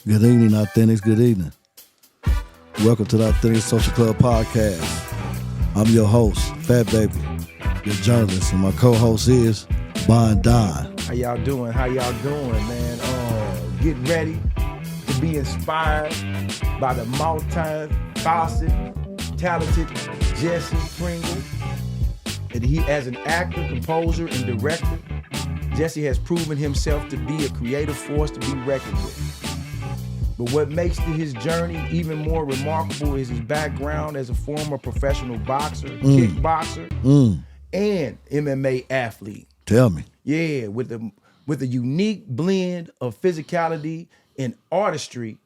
Good evening, Authentics. Good evening. Welcome to the Authentic Social Club podcast. I'm your host, Fat Baby, your journalist, and my co-host is Bon Don. How y'all doing, man? Get ready to be inspired by the multi-faceted, talented Jesse Pringle. And he, as an actor, composer, and director, Jesse has proven himself to be a creative force to be reckoned with. But what makes his journey even more remarkable is his background as a former professional boxer, kickboxer, and MMA athlete. Tell me. Yeah, with a unique blend of physicality and artistry,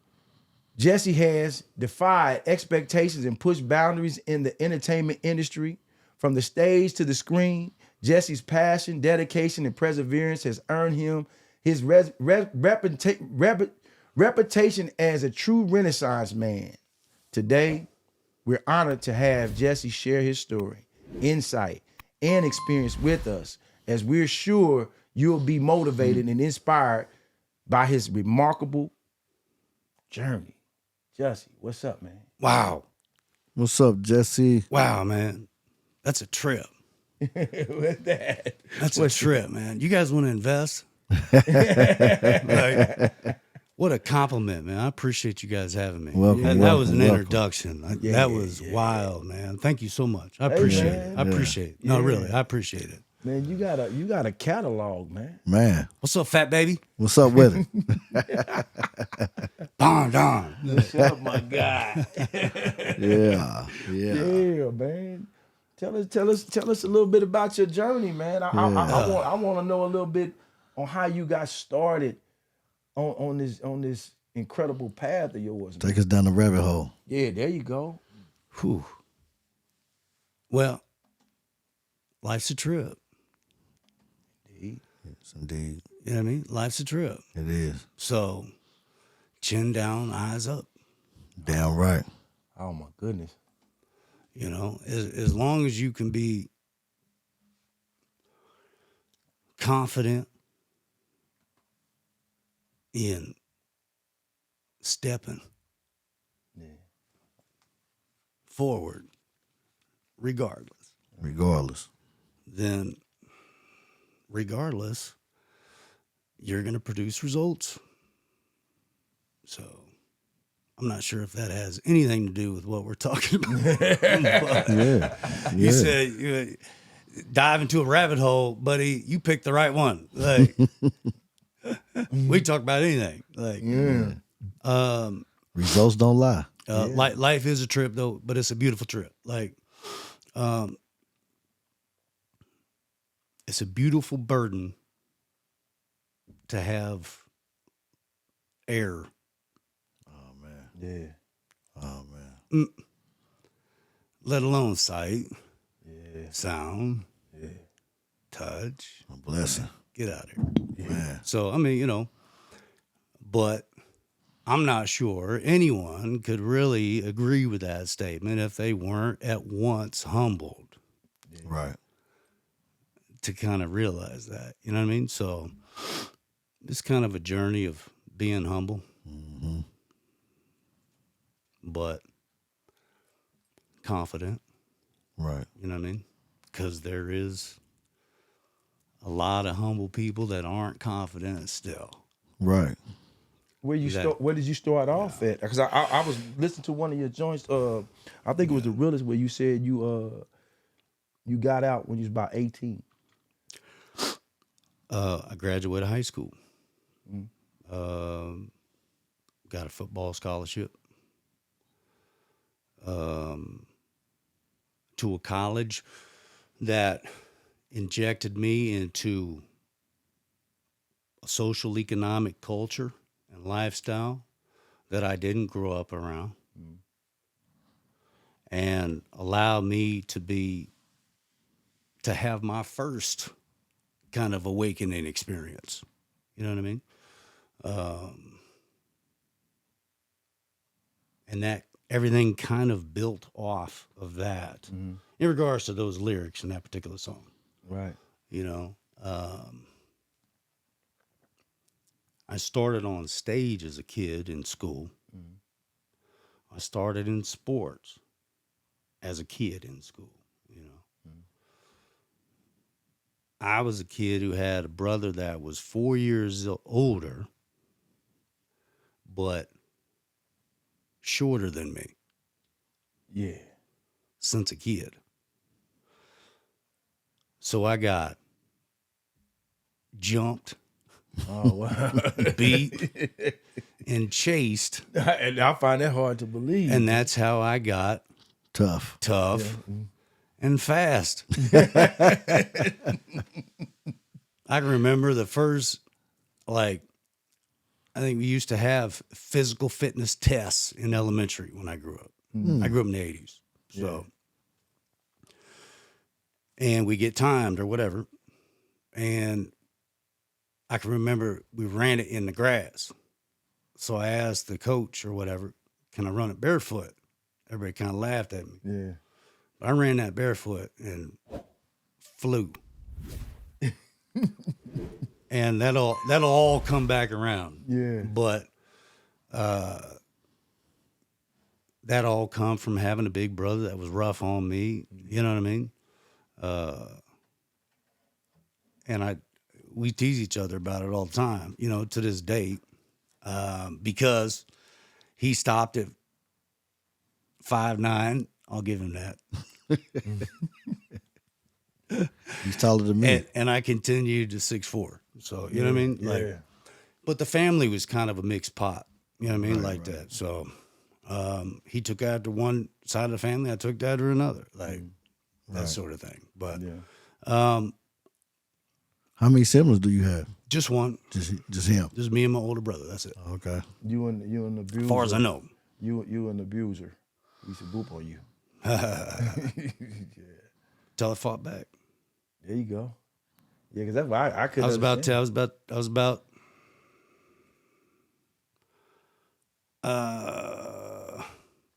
Jesse has defied expectations and pushed boundaries in the entertainment industry. From the stage to the screen, Jesse's passion, dedication, and perseverance has earned him his reputation as a true Renaissance man. Today, we're honored to have Jesse share his story, insight, and experience with us, as we're sure you'll be motivated and inspired by his remarkable journey. Jesse, what's up, man? Wow. What's up, Jesse? Wow, man. That's a trip. With that. That's a trip, man. You guys want to invest? Like, what a compliment, man. I appreciate you guys having me. Welcome, that was an welcome. introduction. That was wild, man. Thank you so much. I appreciate it. I appreciate it. No, really, I apprate it. Man, you got a catalog, man. Man. What's up, fat baby? What's up with it? Don. What's up, my guy? Yeah. Yeah, man. Tell us a little bit about your journey, man. I want to know a little bit on how you got started on this incredible path of yours. Take us down the rabbit hole. Yeah, there you go. Whew. Well, life's a trip. Yes, indeed. You know what I mean? Life's a trip. It is. So, chin down, eyes up. Damn right. Oh my goodness. You know, as long as you can be confident in stepping forward, regardless, then you're going to produce results. So I'm not sure if that has anything to do with what we're talking about. Yeah. You said you dive into a rabbit hole, buddy. You picked the right one. Like, we talk about anything. Like, Results don't lie. Life is a trip, though, but it's a beautiful trip. Like, it's a beautiful burden to have air. Yeah. Oh, man. Let alone sight, sound, touch. A blessing. Get out of here. Yeah. Man. So, I mean, you know, but I'm not sure anyone could really agree with that statement if they weren't at once humbled. Right. To kind of realize that, you know what I mean? So it's kind of a journey of being humble, but confident. Right. You know what I mean? Because there is a lot of humble people that aren't confident still. Right. Where did you start off at? Because I was listening to one of your joints. I think it was the realest where you said you got out when you was about 18. I graduated high school. Got a football scholarship to a college that injected me into a social economic culture and lifestyle that I didn't grow up around, and allowed me to have my first kind of awakening experience. You know what I mean? And that everything kind of built off of that in regards to those lyrics in that particular song. Right. You know, I started on stage as a kid in school. I started in sports as a kid in school, you know. I was a kid who had a brother that was 4 years older, but shorter than me. Yeah. Since a kid. So I got jumped, Oh, wow. beat, and chased. And I find that hard to believe. And that's how I got Tough. and fast. I can remember the first, like, I think we used to have physical fitness tests in elementary when I grew up. I grew up in the 80s. So, and we get timed or whatever. And I can remember we ran it in the grass. So I asked the coach or whatever, can I run it barefoot? Everybody kind of laughed at me. Yeah. But I ran that barefoot and flew. And that'll all come back around. Yeah. But that all come from having a big brother that was rough on me. You know what I mean? And we tease each other about it all the time, you know, to this day, because he stopped at 5'9". I'll give him that. He's taller than me. And I continued to 6'4". So, you know what I mean? Like, Yeah. but the family was kind of a mixed pot, you know what I mean? Right. That. So he took after one side of the family, I took after another, like that sort of thing. But How many siblings do you have? just one, Just him. just me and my older brother. That's it. Okay. You an abuser. As far as I know. You an abuser. We used to boop on you. Till I fought back. There you go. Yeah, because that's why I couldn't. I was about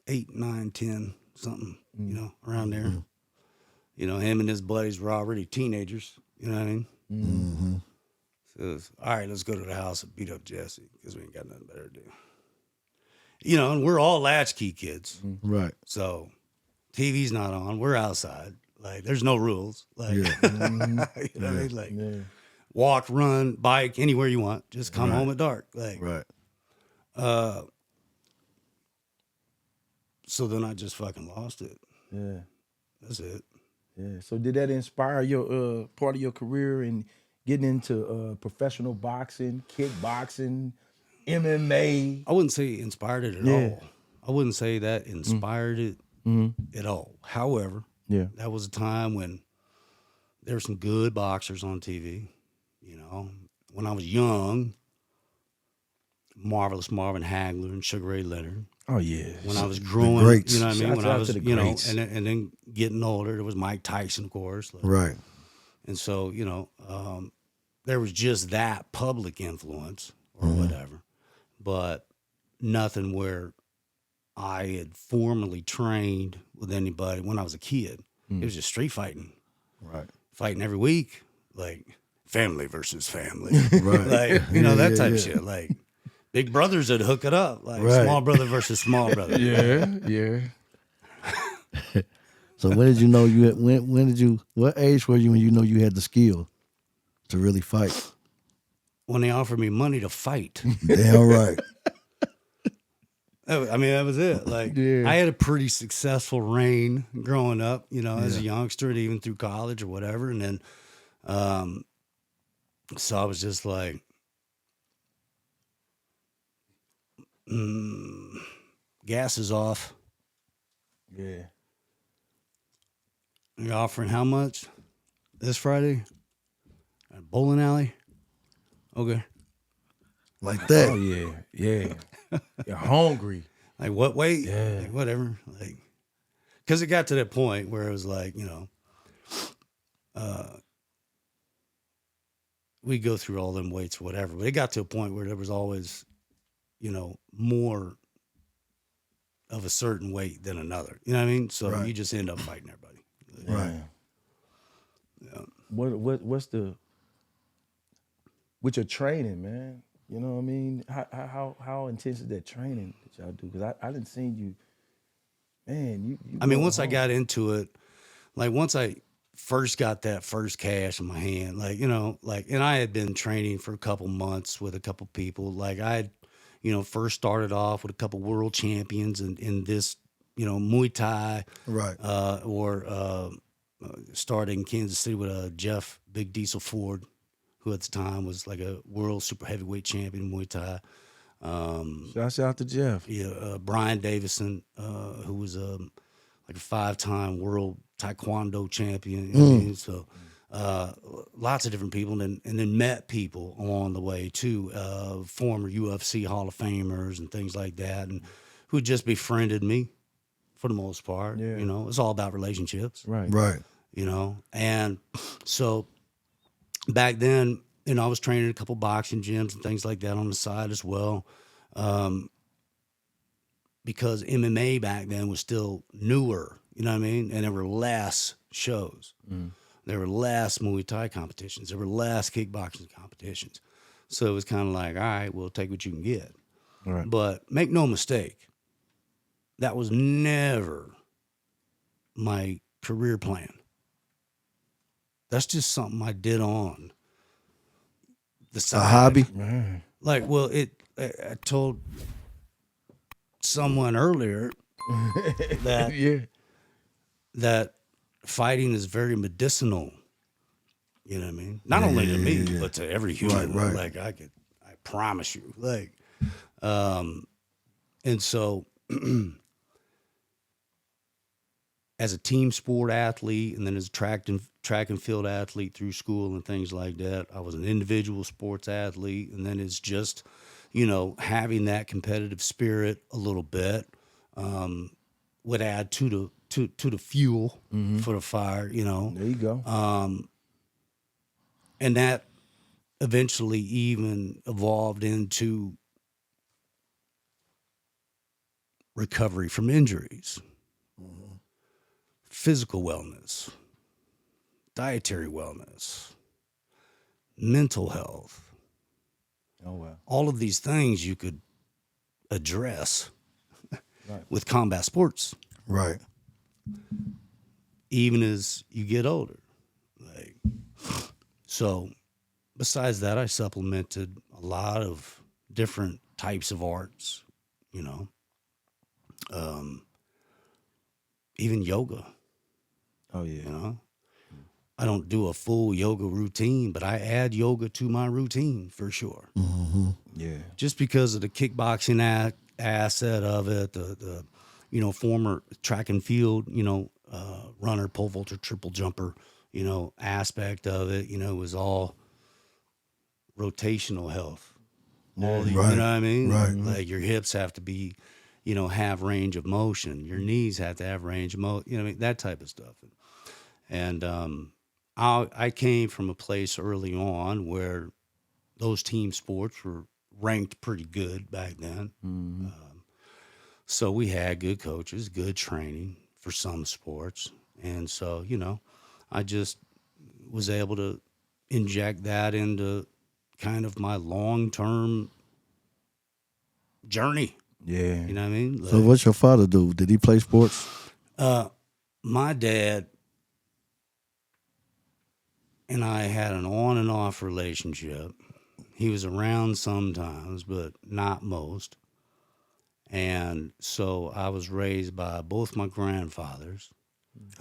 8, 9, 10, something, you know, around there. You know, him and his buddies were already teenagers. You know what I mean? Mm-hmm. So it was, all right, let's go to the house and beat up Jesse because we ain't got nothing better to do. You know, and we're all latchkey kids. Right. So TV's not on. We're outside. Like, there's no rules. Like, Yeah. you know what I mean? Like, walk, run, bike, anywhere you want. Just come home at dark. Like, Right. So then I just fucking lost it. Yeah. That's it. Yeah. So did that inspire your part of your career in getting into professional boxing, kickboxing, MMA? I wouldn't say inspired it at all. I wouldn't say that inspired it at all. However, that was a time when there were some good boxers on TV. You know, when I was young, Marvelous Marvin Hagler and Sugar Ray Leonard. Oh yeah. When I was growing, greats. you know what I mean? Shouts When I out was, to the you know, greats. and then getting older, there was Mike Tyson, of course. Like, Right. and so, you know, there was just that public influence or whatever, but nothing where I had formally trained with anybody when I was a kid. It was just street fighting. Right. Fighting every week, like family versus family. Right. Like, you know, that type yeah. of shit. Like, big brothers would hook it up, like Right. small brother versus small brother. Yeah. So when did you know you had, when did you, what age were you when you know you had the skill to really fight? When they offered me money to fight. Damn right. I mean, that was it. Like, I had a pretty successful reign growing up, you know, as a youngster and even through college or whatever. And then, so I was just like, gas is off. Yeah. You're offering how much this Friday? At a bowling alley? Okay. Like that. Oh yeah. Yeah. You're hungry. Like, what weight? Yeah. Like, whatever. Like, because it got to that point where it was like, you know, we go through all them weights or whatever, but it got to a point where there was always, you know, more of a certain weight than another. You know what I mean? So Right. you just end up fighting everybody. Right. What's the with your training, man? You know what I mean? How intense is that training that y'all do? Because I didn't seen you, man. You I mean, go once I home. got into it, like once I first got that first cash in my hand, like, you know, like, and I had been training for a couple months with a couple people. Like I had, you know, first started off with a couple world champions in this, you know, Muay Thai, Right. or started in Kansas City with Jeff Big Diesel Ford, who at the time was like a world super heavyweight champion in Muay Thai. Shout out to Jeff. Yeah, Brian Davison, who was like a 5-time world taekwondo champion. You know what I mean? So lots of different people, and then met people along the way too, former UFC Hall of Famers and things like that, and who just befriended me for the most part. Yeah. You know, it's all about relationships. Right. Right. You know, and so back then, you know, I was training in a couple boxing gyms and things like that on the side as well. Because MMA back then was still newer, you know what I mean? And there were less shows. There were less Muay Thai competitions. There were less kickboxing competitions. So it was kind of like, all right, we'll take what you can get. Right. But make no mistake, that was never my career plan. That's just something I did on the side. A hobby. Right. Like, well, I told someone earlier that Yeah. that fighting is very medicinal. You know what I mean? Not only to me, but to every human. Right. Like I promise you. Like, and so as a team sport athlete, and then as a track and field athlete through school and things like that, I was an individual sports athlete, and then it's just, you know, having that competitive spirit a little bit would add to the fuel for the fire, you know. There you go. And that eventually even evolved into recovery from injuries, physical wellness, dietary wellness, mental health. Oh wow. All of these things you could address Right. with combat sports, Right. even as you get older. Like, so besides that, I supplemented a lot of different types of arts, you know, even yoga, Oh yeah. you know. I don't do a full yoga routine, but I add yoga to my routine for sure. Yeah. Just because of the kickboxing asset of it, the you know, former track and field, you know, runner, pole vaulter, triple jumper, you know, aspect of it, you know, it was all rotational health. All the, Right. you know what I mean? Right. Like your hips have to be, you know, have range of motion. Your knees have to have range of motion. You know what I mean? That type of stuff. And I came from a place early on where those team sports were ranked pretty good back then. So we had good coaches, good training for some sports. And so, you know, I just was able to inject that into kind of my long-term journey. Yeah. You know what I mean? So what's your father do? Did he play sports? My dad and I had an on and off relationship. He was around sometimes, but not most. And so I was raised by both my grandfathers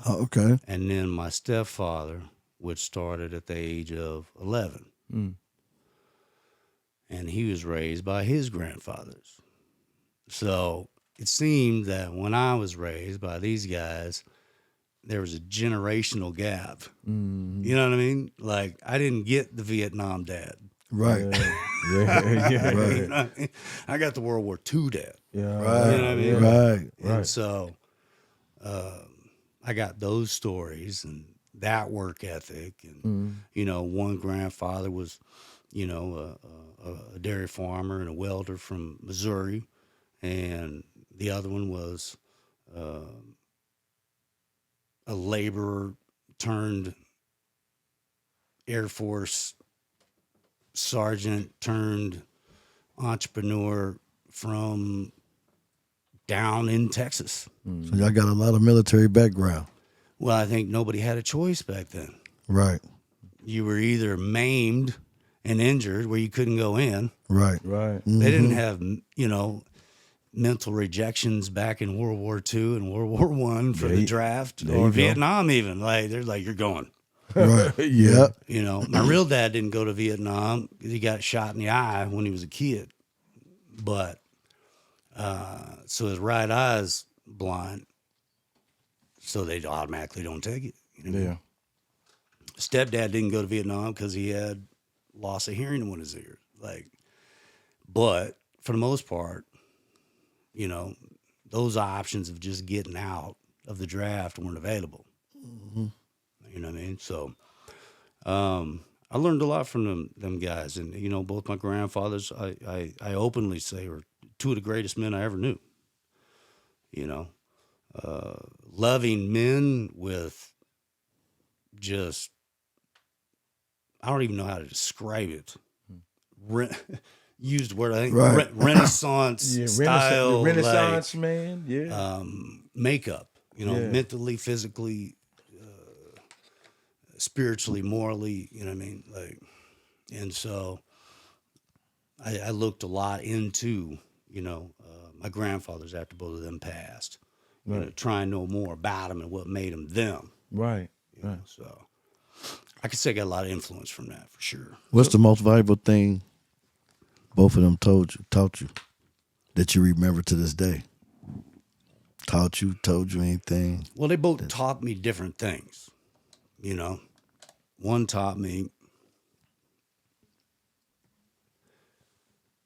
Oh, okay. and then my stepfather, which started at the age of 11. And he was raised by his grandfathers. So it seemed that when I was raised by these guys, there was a generational gap. You know what I mean? Like, I didn't get the Vietnam dad. Right. Yeah. Right. You know what I mean? I got the World War II dad. Yeah. Right. You know what I mean? Right. And so I got those stories and that work ethic. And, you know, one grandfather was, you know, a dairy farmer and a welder from Missouri. And the other one was a laborer turned Air Force sergeant turned entrepreneur from down in Texas. So y'all got a lot of military background. Well, I think nobody had a choice back then. Right. You were either maimed and injured where you couldn't go in. Right. Right. They didn't have, mental rejections back in World War II and World War I for the draft or Vietnam even. Like, they're like, you're going. Right. Yep. My real dad didn't go to Vietnam. He got shot in the eye when he was a kid. But, so his right eye's blind. So they automatically don't take it. Yeah. Stepdad didn't go to Vietnam because he had loss of hearing in one of his ears. But for the most part, those options of just getting out of the draft weren't available. Mm-hmm. You know what I mean? So, I learned a lot from them guys, and both my grandfathers, I openly say, were two of the greatest men I ever knew. Loving men with just, I don't even know how to describe it. Used word, I think, Right. Renaissance style, Renaissance man, yeah. makeup, mentally, physically, spiritually, morally, you know what I mean? And so I looked a lot into, my grandfathers after both of them passed, try and know more about them and what made them them. Right. So I could say I got a lot of influence from that for sure. What's the most valuable thing both of them taught you that you remember to this day? Told you anything? Well, they both taught me different things. One taught me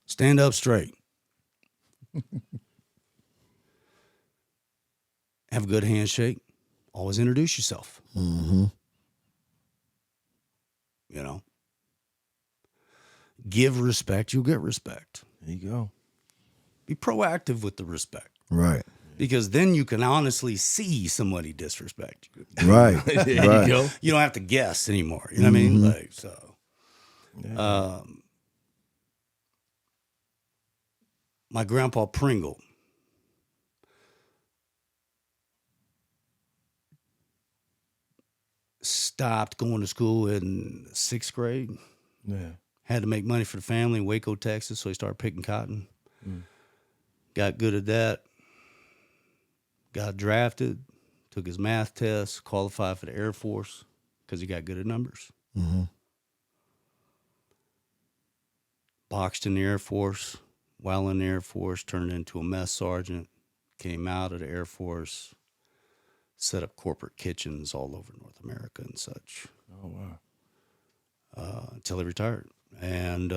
stand up straight. Have a good handshake. Always introduce yourself. Mm-hmm. Give respect, you'll get respect. There you go. Be proactive with the respect. Right. Because then you can honestly see somebody disrespect you. Right. There right. you go. You don't have to guess anymore. You know what I mean? Yeah. My grandpa Pringle, stopped going to school in 6th grade. Yeah. Had to make money for the family in Waco, Texas, so he started picking cotton. Got good at that. Got drafted. Took his math test. Qualified for the Air Force because he got good at numbers. Mm-hmm. Boxed in the Air Force. While in the Air Force, turned into a mess sergeant. Came out of the Air Force. Set up corporate kitchens all over North America and such. Oh, wow. Until he retired. And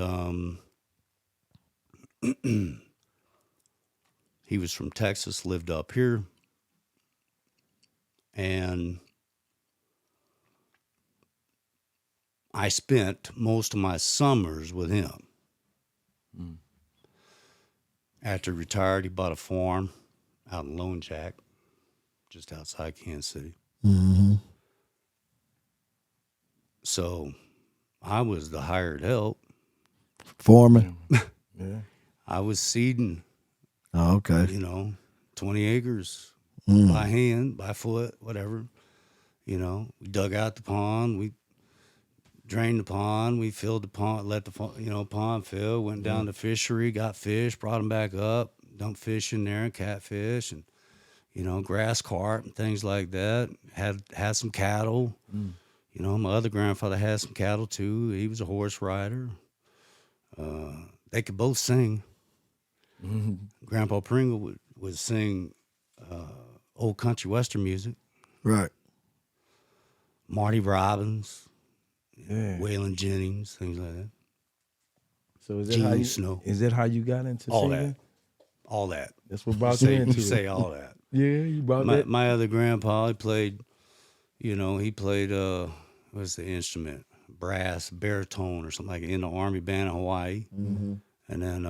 he was from Texas, lived up here. And I spent most of my summers with him. After he retired, he bought a farm out in Lone Jack, just outside Kansas City. Mm-hmm. So I was the hired help. Foreman. Yeah. I was seeding, Oh, okay. 20 acres by hand, by foot, whatever. We dug out the pond. We drained the pond. We filled the pond, let the pond fill, went down the fishery, got fish, brought them back up, dumped fish in there, catfish, and, grass carp and things like that. Had some cattle. My other grandfather had some cattle too. He was a horse rider. They could both sing. Grandpa Pringle would sing old country western music. Right. Marty Robbins, Yeah. Waylon Jennings, things like that. So is that Gene how you Snow. Is that how you got into All singing? All that. That's what brought you into it. Say all that. Yeah, you brought that. My other grandpa, he played, what's the instrument? Brass, baritone or something like that in the Army band in Hawaii. Mm-hmm. And then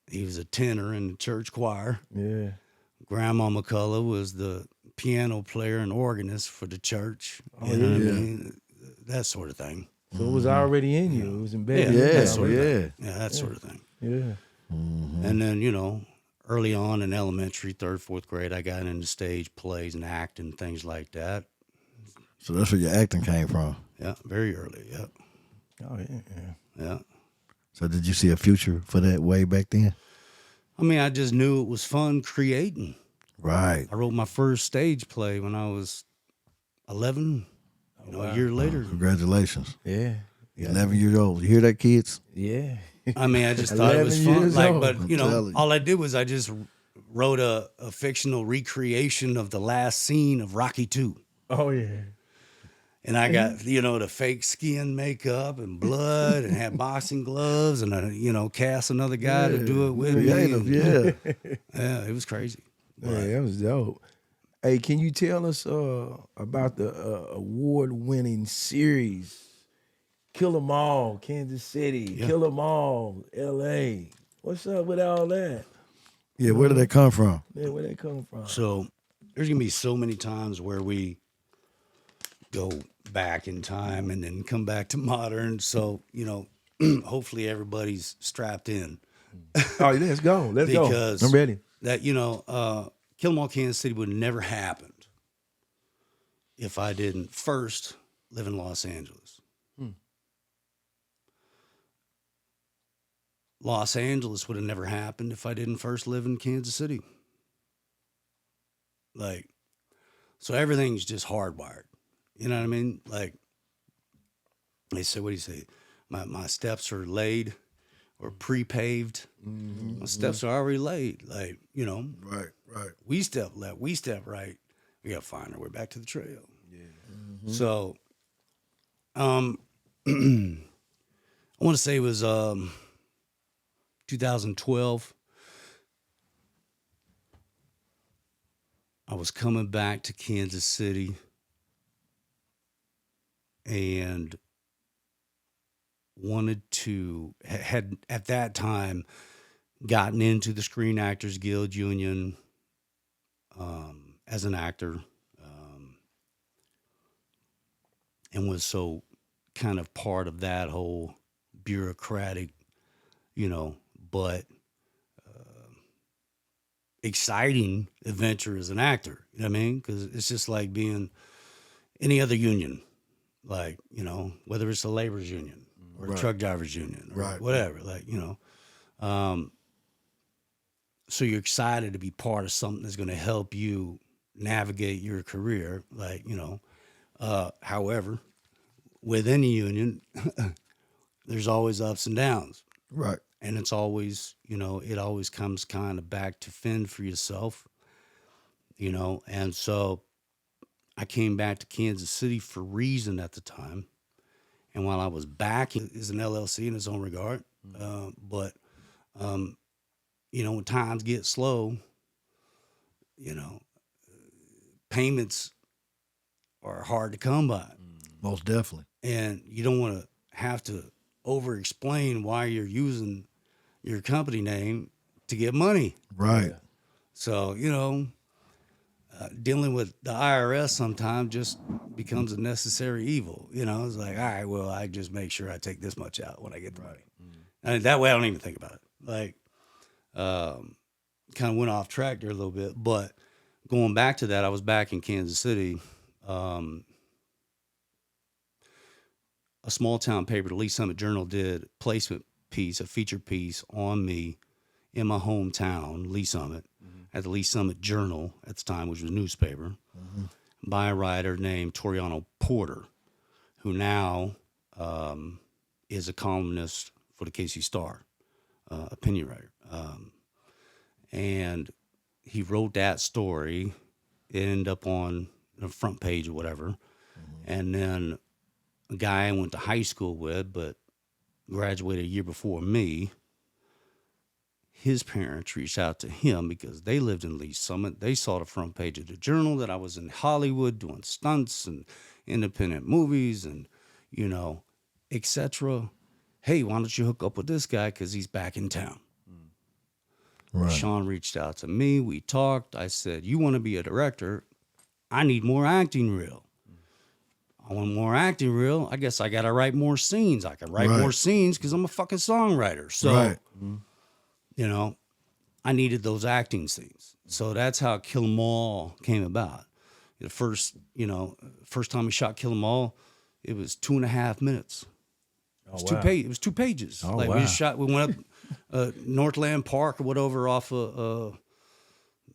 he was a tenor in the church choir. Yeah. Grandma McCullough was the piano player and organist for the church. Oh, You know what I yeah. mean? That sort of thing. So it was already in you. It was embedded. Yeah, in you so already. That sort of thing. Yeah. And then, early on in elementary, 3rd, 4th grade, I got into stage plays and acting, things like that. So that's where your acting came from. Yeah, very early. Yeah. Oh yeah. Yeah. So did you see a future for that way back then? I mean, I just knew it was fun creating. Right. I wrote my first stage play when I was 11, a year later. Congratulations. Yeah. 11 years old. You hear that, kids? Yeah. I mean, I just thought it was 11 fun. years Like, old. but, I'm telling you. all I did was I just wrote a fictional recreation of the last scene of Rocky 2. Oh yeah. And I got, the fake skin makeup and blood and had boxing gloves and, cast another guy to do it with Creative, me. yeah. Yeah, it was crazy. Yeah, that was dope. Hey, can you tell us about the award-winning series, Kill 'Em All, Kansas City, Yeah. Kill 'Em All, L.A.? What's up with all that? Yeah, where did that come from? Man, where they come from? So there's going to be so many times where we go back in time and then come back to modern. So, hopefully everybody's strapped in. Oh, let's go. Let's Because go. I'm ready. That, Kill 'Em All Kansas City would have never happened if I didn't first live in Los Angeles. Los Angeles would have never happened if I didn't first live in Kansas City. So everything's just hardwired. You know what I mean? Like, they say, what do you say? My steps are laid or pre-paved. My steps are already laid. Like, Right. we step left, we step right. We got to find our way back to the trail. Yeah. So, I want to say it was 2012. I was coming back to Kansas City and had at that time gotten into the Screen Actors Guild Union as an actor, and was so kind of part of that whole bureaucratic, but exciting adventure as an actor. You know what I mean? Because it's just like being any other union, like, whether it's a labor's union or a truck drivers union or whatever, like, so you're excited to be part of something that's going to help you navigate your career. Like, however, within a union, there's always ups and downs. Right. And it's always, it always comes kind of back to fend for yourself, and so I came back to Kansas City for Reason at the time. And while I was back, it is an LLC in its own regard. But when times get slow, payments are hard to come by. Most definitely. And you don't want to have to over-explain why you're using your company name to get money. Right. So, dealing with the IRS sometimes just becomes a necessary evil. It's like, all right, well, I just make sure I take this much out when I get the money. And that way I don't even think about it. Like, kind of went off track there a little bit. But going back to that, I was back in Kansas City. A small town paper, the Lee Summit Journal, did a placement piece, a feature piece on me in my hometown, Lee Summit, at the Lee Summit Journal at the time, which was a newspaper, by a writer named Toriano Porter, who now is a columnist for the KC Star, opinion writer. And he wrote that story. It ended up on the front page or whatever. And then a guy I went to high school with, but graduated a year before me, his parents reached out to him because they lived in Lee Summit. They saw the front page of the Journal that I was in Hollywood doing stunts and independent movies and, etc. Hey, why don't you hook up with this guy because he's back in town? Right. Sean reached out to me. We talked. I said, you want to be a director? I need more acting reel. I want more acting reel. I guess I got to write more scenes. I can write Right. more scenes because I'm a fucking songwriter. So, Right. you know, I needed those acting scenes. So that's how Kill 'Em All came about. The first time we shot Kill 'Em All, it was 2.5 minutes. It was It was 2 pages. Oh, We wow. just shot. We went up Northland Park or whatever off of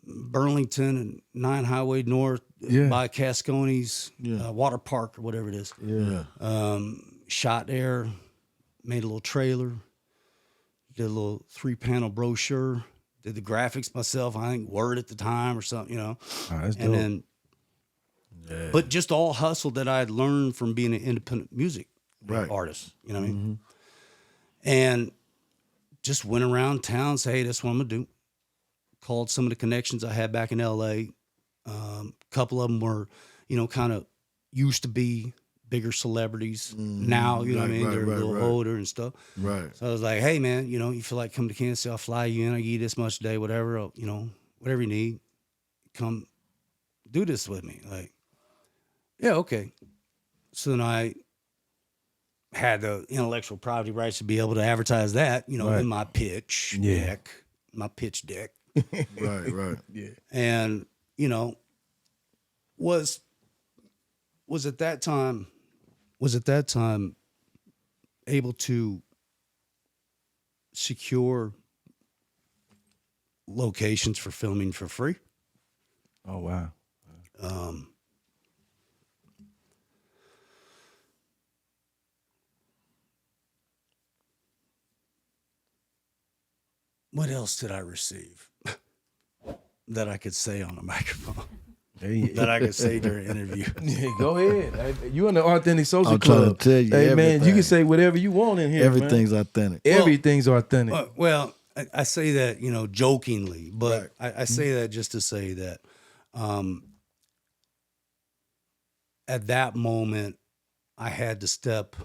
Burlington and 9 Highway North by Cascones Water Park or whatever it is. Yeah. Shot there, made a little trailer, did a little 3-panel brochure, did the graphics myself. I think Word at the time or something, you know. Oh, that's And dope. then, but just all hustle that I had learned from being an independent music Right. artist, you know what I mean? And just went around town, say, hey, that's what I'm gonna do. Called some of the connections I had back in LA. A couple of them were, you know, kind of used to be bigger celebrities. Now, you know what I mean? They're a little older and stuff. Right. So I was like, hey, man, you know, you feel like coming to Kansas City, I'll fly you in, I'll give you this much a day, whatever, you know, whatever you need. Come do this with me. Like, yeah, okay. So then I had the intellectual property rights to be able to advertise that, you know, in my pitch deck, Right. Yeah. and, you know, was at that time able to secure locations for filming for free. Oh, wow. What else did I receive that I could say on a microphone? Hey, That I could say during an interview? yeah, go ahead. You in the Authentic Social I'm trying Club. to tell you Hey, man, you everything. can say whatever you want in here, Everything's authentic. man. Everything's authentic. Well, I say that, you know, jokingly, but I say that just to say that at that moment, I had to step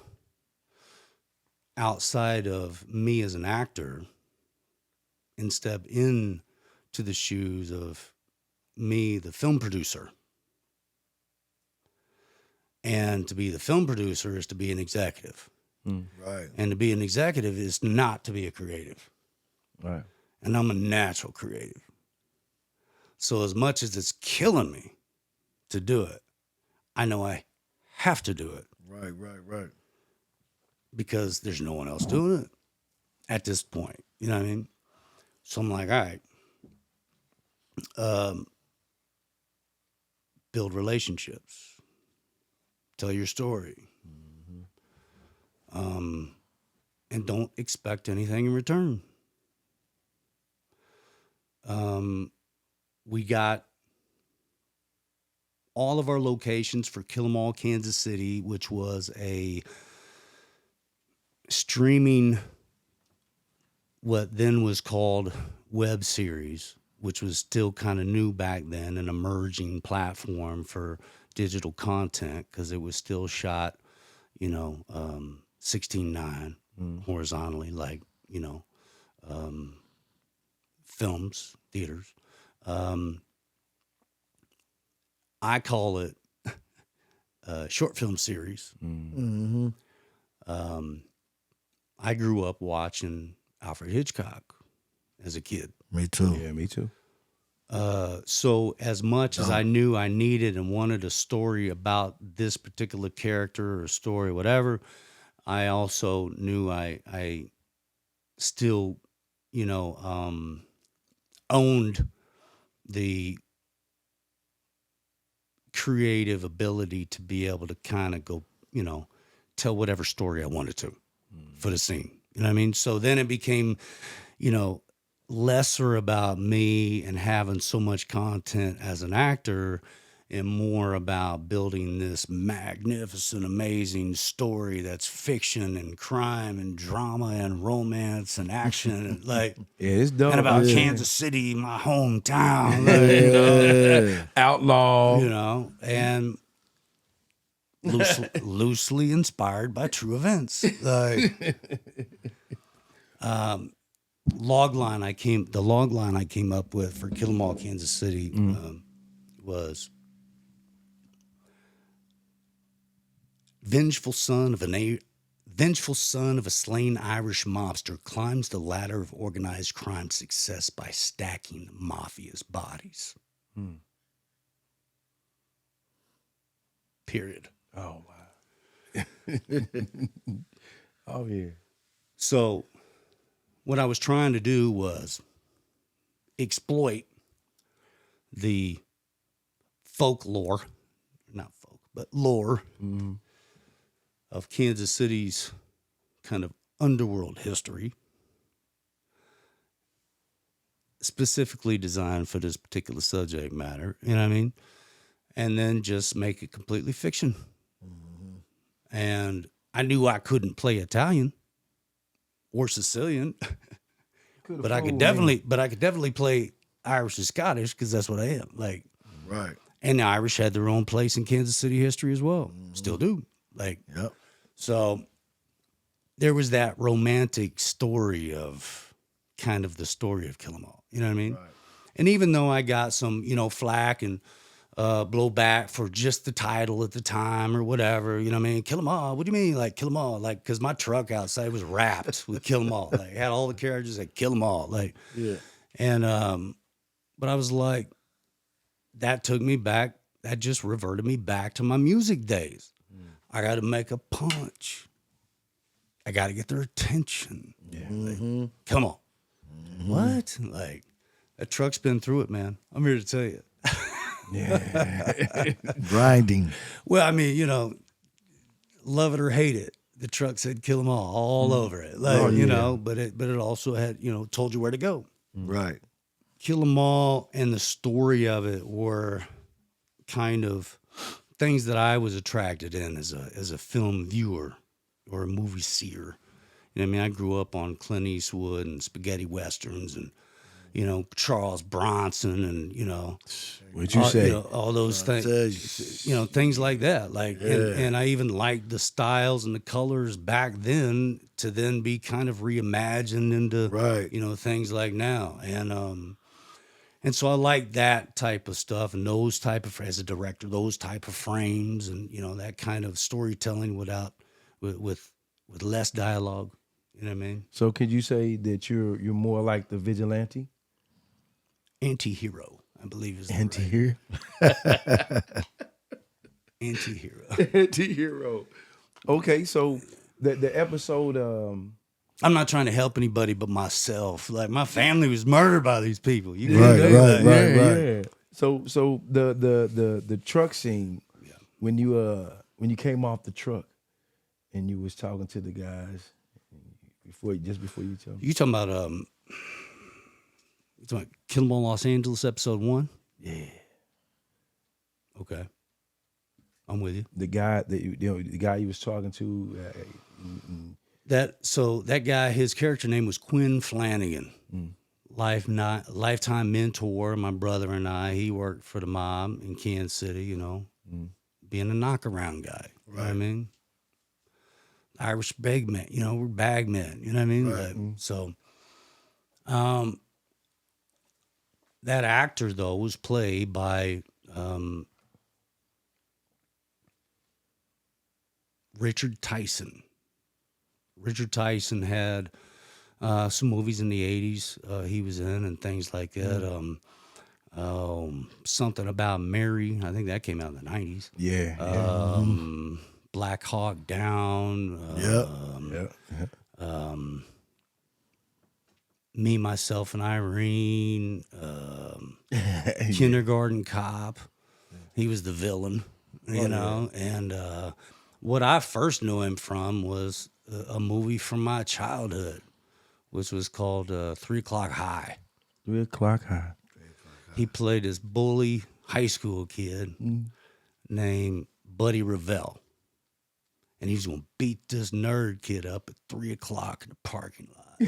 outside of me as an actor and step in to the shoes of me, the film producer. And to be the film producer is to be an executive. Right. And to be an executive is not to be a creative. Right. And I'm a natural creative. So as much as it's killing me to do it, I know I have to do it Right. because there's no one else doing it at this point. You know what I mean? So I'm like, all right, build relationships, tell your story, and don't expect anything in return. We got all of our locations for Kill 'Em All Kansas City, which was a streaming, what then was called web series, which was still kind of new back then, an emerging platform for digital content because it was still shot, you know, 16:9 horizontally, like, you know, films, theaters. I call it a short film series. I grew up watching Alfred Hitchcock as a kid. Me too. Yeah, me too. So as much as I knew I needed and wanted a story about this particular character or story, whatever, I also knew I still, you know, owned the creative ability to be able to kind of go, you know, tell whatever story I wanted to for the scene. You know what I mean? So then it became, you know, lesser about me and having so much content as an actor and more about building this magnificent, amazing story that's fiction and crime and drama and romance and action and like Yeah, it's dope. and about Yeah. Kansas City, my hometown, like, you know, Outlaw. you know, and loosely inspired by true events. Like, the log line I came up with for Kill 'Em All Kansas City was vengeful son of a slain Irish mobster climbs the ladder of organized crime success by stacking the mafia's bodies. Period. Oh wow. Oh yeah. So what I was trying to do was exploit the folklore, not folk, but lore of Kansas City's kind of underworld history, specifically designed for this particular subject matter, you know what I mean? And then just make it completely fiction. And I knew I couldn't play Italian or Sicilian, but I could definitely play Irish and Scottish because that's what I am. Like, Right. and the Irish had their own place in Kansas City history as well. Still do. Like, Yep. so there was that romantic story of kind of the story of Kill 'Em All. You know what I mean? Right. And even though I got some, flack and blowback for just the title at the time or whatever, you know what I mean? Kill 'Em All. What do you mean? Like, kill 'em all? Like, because my truck outside was wrapped with Kill 'Em All. Like, had all the characters that Kill 'Em All. Like, Yeah. and, but I was like, that took me back. That just reverted me back to my music days. I got to make a punch. I got to get their attention. Yeah. Like, come on. What? Like, that truck's been through it, man. I'm here to tell you. Yeah. Grinding. Well, I mean, love it or hate it, the truck said "Kill 'Em all over it. Like, but it also had, told you where to go. Right. Kill 'Em All and the story of it were kind of things that I was attracted in as a film viewer or a movie seer. You know what I mean? I grew up on Clint Eastwood and spaghetti westerns and, Charles Bronson and, What'd you say? all those things, things like that. Like, and I even liked the styles and the colors back then to then be kind of reimagined into, Right. things like now. And so I like that type of stuff and those type of, as a director, those type of frames and, that kind of storytelling with less dialogue. You know what I mean? So could you say that you're more like the vigilante? Anti-hero, I believe is the Anti-hero? Anti-hero. Anti-hero. Okay, so the episode I'm not trying to help anybody but myself. Like, my family was murdered by these people. You get Right, it? right, Like, right. Yeah. So the truck scene, when you came off the truck and you was talking to the guys before you tell me. You talking about Kill 'Em All Los Angeles episode 1? Yeah. Okay. I'm with you. The guy the guy you was talking to That guy, his character name was Quinn Flanagan. Lifetime mentor, my brother and I. He worked for the mob in Kansas City, being a knockaround guy. You know what I mean? Irish bagman, we're bagmen, you know what I mean? Right. So, that actor, though, was played by Richard Tyson. Richard Tyson had some movies in the 80s he was in and things like that. Something About Mary, I think that came out in the 90s. Yeah. Black Hawk Down. Me, Myself, and Irene. Kindergarten Cop. He was the villain, you know. And what I first knew him from was a movie from my childhood, which was called 3 O'Clock High. 3 o'clock high. He played this bully high school kid named Buddy Revell. And he was going to beat this nerd kid up at 3 o'clock in the parking lot.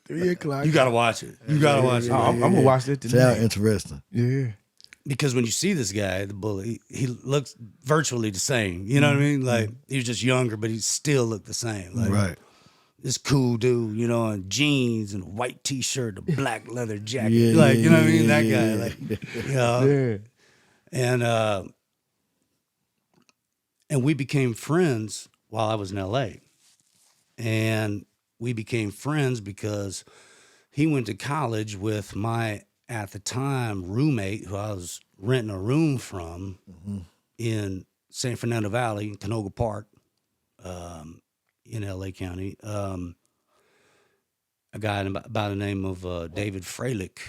3 o'clock. You got to watch it. You got to watch it. I'm going to watch that today. Sound interesting. Yeah. Because when you see this guy, the bully, he looks virtually the same. You know what I mean? Like, he was just younger, but he still looked the same. Like, Right. this cool dude, in jeans and a white T-shirt, a black leather jacket. Yeah, like, yeah, you know what I mean? yeah, That yeah, guy. yeah. Like, Yeah. And And we became friends while I was in LA. And we became friends because he went to college with my, at the time, roommate who I was renting a room from in San Fernando Valley, Canoga Park, in LA County. A guy by the name of David Freilich.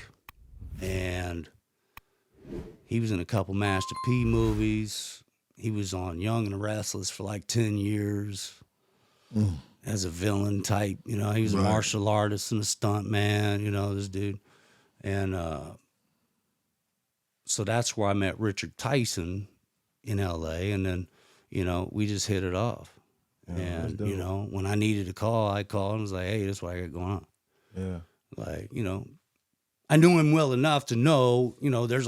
And he was in a couple Master P movies. He was on Young and the Restless for like 10 years as a villain type. You know, he was a martial artist and a stunt man, you know, this dude. And so that's where I met Richard Tyson in L.A. And then, you know, we just hit it off. Yeah, and, you know, when I needed a call, I called and was like, hey, this is what I got going on. Yeah. Like, you know, I knew him well enough to know, you know, there's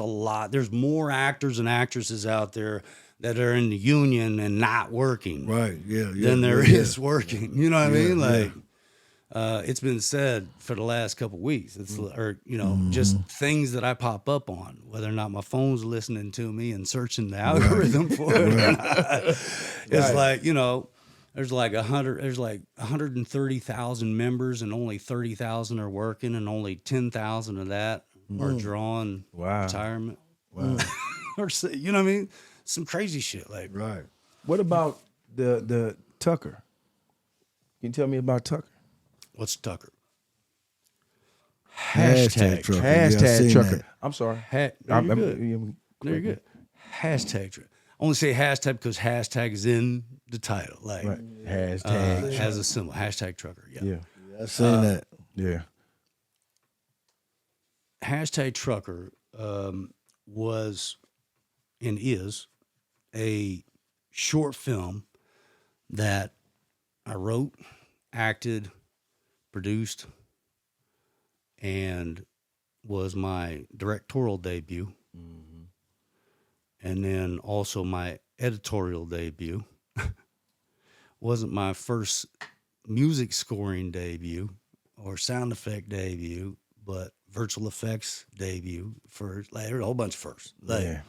more actors and actresses out there that are in the union and not working. Right, yeah. Than there is working. You know what I mean? Like, it's been said for the last couple of weeks. It's, or, you know, just things that I pop up on, whether or not my phone's listening to me and searching the algorithm for it or not. It's like, you know, there's like 130,000 members and only 30,000 are working, and only 10,000 of that are drawing retirement. Wow. Or, you know what I mean? Some crazy shit. Like, Right. What about the Tucker? Can you tell me about Tucker? What's Tucker? Hashtag trucker. Hashtag trucker. That. I'm sorry. No, you're good. No, you're good. Hashtag trucker. I only say hashtag because hashtag is in the title. Like, hashtag has a symbol. Hashtag trucker. Yeah. I seen that. Yeah. Hashtag trucker was and is a short film that I wrote, acted, produced, and was my directorial debut. And then also my editorial debut. Wasn't my first music scoring debut or sound effect debut, but virtual effects debut for like, a whole bunch of firsts. Like,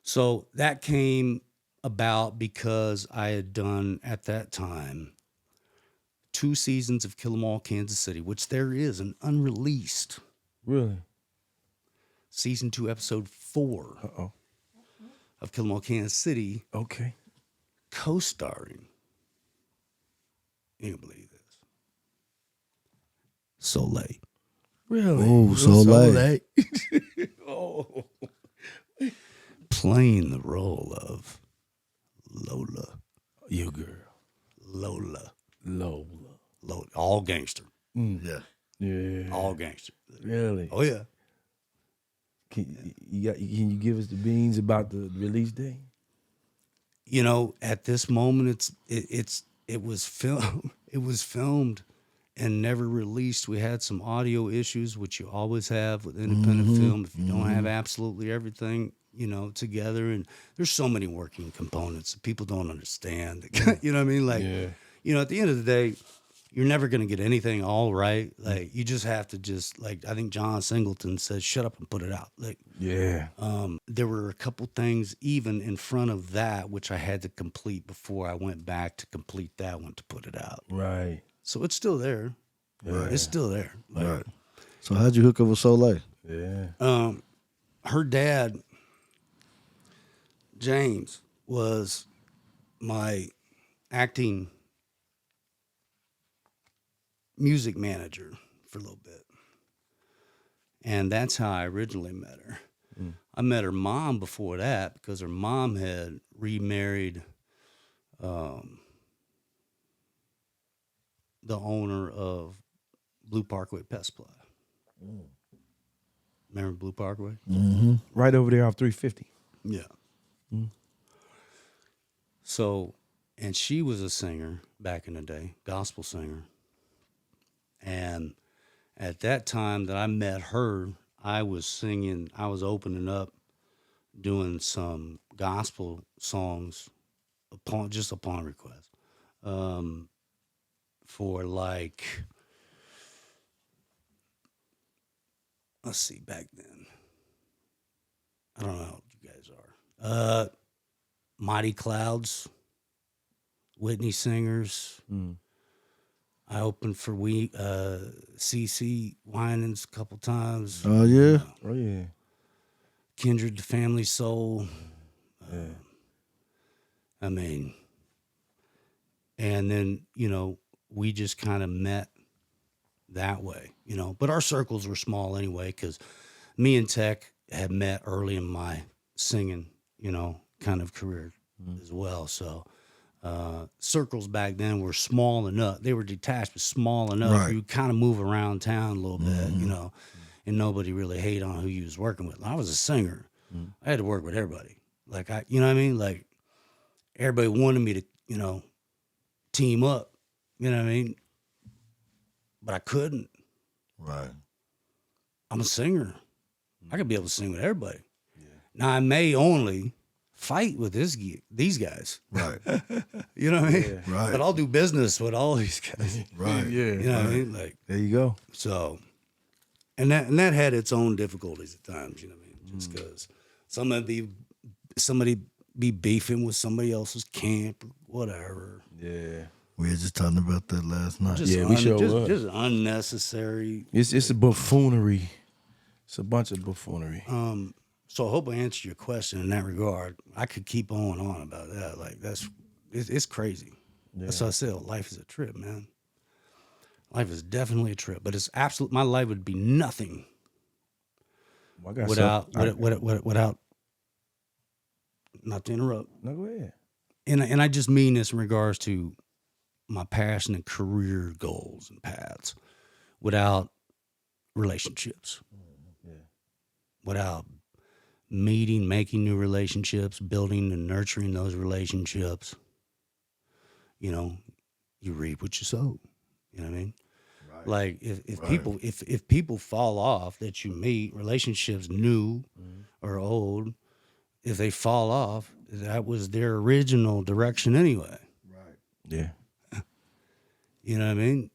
so that came about because I had done at that time 2 seasons of Kill 'Em All Kansas City, which there is an unreleased. Really? Season 2, episode 4 of Kill 'Em All Kansas City. Okay. Co-starring, you can believe this, Soleil. Really? Oh, Soleil. Oh. Playing the role of Lola. You girl. Lola. Lola. All gangster. Yeah. Yeah. All gangster. Really? Oh, yeah. Can you give us the beans about the release date? You know, at this moment, it was filmed and never released. We had some audio issues, which you always have with independent film. If you don't have absolutely everything, you know, together, and there's so many working components that people don't understand. You know what I mean? Like, you know, at the end of the day, you're never going to get anything all right. Like, you just have to like, I think John Singleton says, shut up and put it out. Like, there were a couple things even in front of that, which I had to complete before I went back to complete that one to put it out. Right. So it's still there. Right. It's still there. Like, Right. So how'd you hook up with Soleil? Yeah. Her dad, James, was my acting music manager for a little bit. And that's how I originally met her. I met her mom before that because her mom had remarried the owner of Blue Parkway Pet Supply. Remember Blue Parkway? Mm-hmm. Right over there off 350. Yeah. So, and she was a singer back in the day, gospel singer. And at that time that I met her, I was singing, I was opening up, doing some gospel songs upon request. For like, let's see, back then, I don't know how old you guys are. Mighty Clouds, Whitney Singers. I opened for CC Winans a couple times. Oh yeah. Oh yeah. Kindred the Family Soul. I mean, and then, you know, we just kind of met that way, you know. But our circles were small anyway, because me and Tech had met early in my singing, you know, kind of career as well. So circles back then were small enough. They were detached, but small enough. Right. You kind of move around town a little bit, you know, and nobody really hate on who you was working with. I was a singer. I had to work with everybody. Like, you know what I mean? Like, everybody wanted me to, you know, team up. You know what I mean? But I couldn't. Right. I'm a singer. I could be able to sing with everybody. Now, I may only fight with these guys. Right. You know what I mean? Right. But I'll do business with all these guys. Right. Yeah. You know what I mean? Like, There you go. so, and that had its own difficulties at times, you know what I mean? Just because somebody be beefing with somebody else's camp or whatever. Yeah. We were just talking about that last night. Just Yeah, we sure was. just unnecessary. It's a buffoonery. It's a bunch of buffoonery. So I hope I answered your question in that regard. I could keep on about that. Like, it's crazy. That's why I said life is a trip, man. Life is definitely a trip, but it's absolute. My life would be nothing I got without. Not to interrupt. No, go ahead. And I just mean this in regards to my passion and career goals and paths, without relationships, without making new relationships, building and nurturing those relationships. You know, you reap what you sow. You know what I mean? Right. Like if people fall off that you meet, relationships new or old, if they fall off, that was their original direction anyway. Right. Yeah. You know what I mean?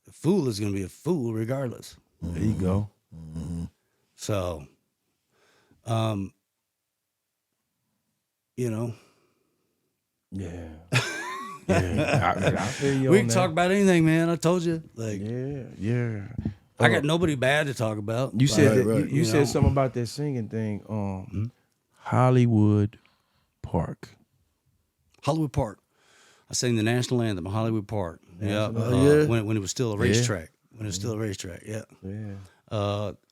The fool is going to be a fool regardless. There you go. So, you know. Yeah. Yeah. I feel you We on can that. talk about anything, man. I told you. Like, Yeah. I got nobody bad to talk about. You said that, Right. you You said know? something about that singing thing. Hollywood Park. Hollywood Park. I sang the national anthem of Hollywood Park. Yeah. yeah. When it was still a racetrack. When it was still a racetrack. Yeah. Yeah.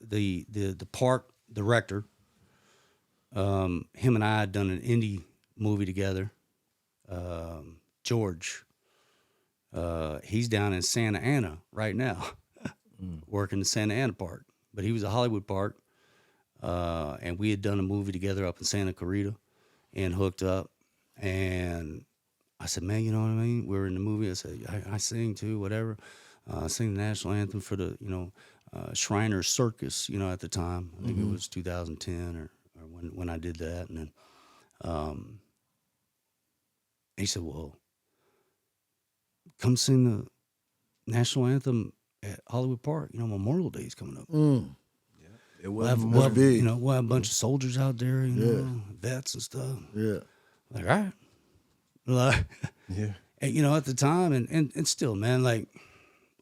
The park director, him and I had done an indie movie together. George, he's down in Santa Ana right now, working in Santa Ana Park. But he was at Hollywood Park, and we had done a movie together up in Santa Clarita, and hooked up. And I said, man, you know what I mean? We were in the movie. I said, I sing too, whatever. I sing the national anthem for the, Shriner Circus, at the time. I think it was 2010 or when I did that. And then he said, well, come sing the national anthem at Hollywood Park. Memorial Day is coming up. It We'll have, big. we'll have a bunch of soldiers out there, vets and stuff. Yeah. Like, all right. Like, Yeah. and, at the time, and still, man, like,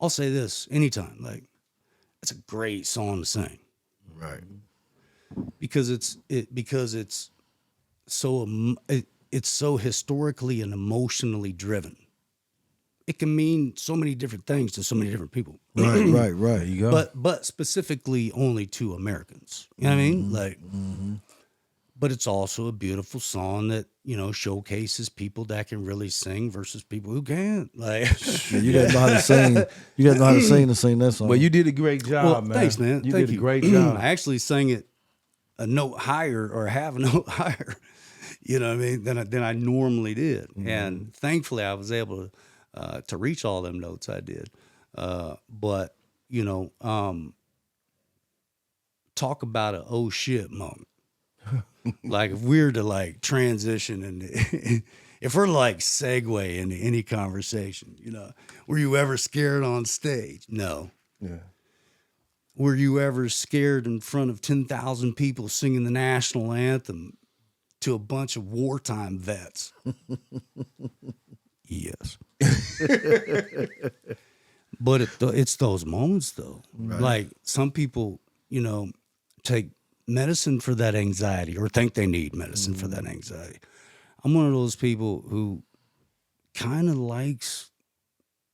I'll say this anytime, like, it's a great song to sing. Right. Because it's so historically and emotionally driven. It can mean so many different things to so many different people. Right. There you go. But specifically only to Americans. You know what I mean? Like, but it's also a beautiful song that, showcases people that can really sing versus people who can't. Like, Yeah, you gotta know how to sing. You gotta know how to sing that song. But you did a great job, well, man. thanks, man. You Thank did a great job. I actually sang it a note higher or half a note higher, you know what I mean, than I normally did. And thankfully I was able to reach all them notes I did. But, talk about a oh shit moment. Like if we're to like transition and if we're like segue into any conversation, were you ever scared on stage? No. Yeah. Were you ever scared in front of 10,000 people singing the national anthem to a bunch of wartime vets? Yes. But it's those moments, though. Right. Like some people, take medicine for that anxiety or think they need medicine for that anxiety. I'm one of those people who kind of likes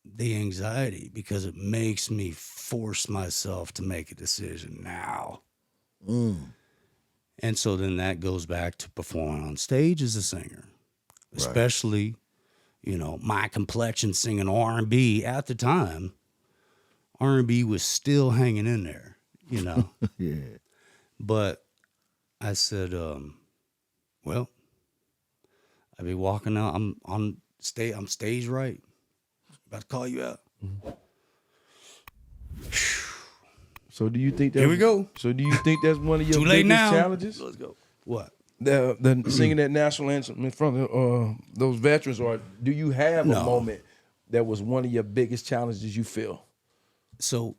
the anxiety because it makes me force myself to make a decision now. And so then that goes back to performing on stage as a singer, especially, my complexion singing R&B at the time. R&B was still hanging in there, Yeah. But I said, well, I'd be walking out. I'm on stage. I'm stage right. About to call you out. So do you think that? Here we go. So do you think that's one of your Too late biggest now. challenges? Let's go. What? The singing that national anthem in front of those veterans, or do you have a moment that was one of your biggest challenges you feel? So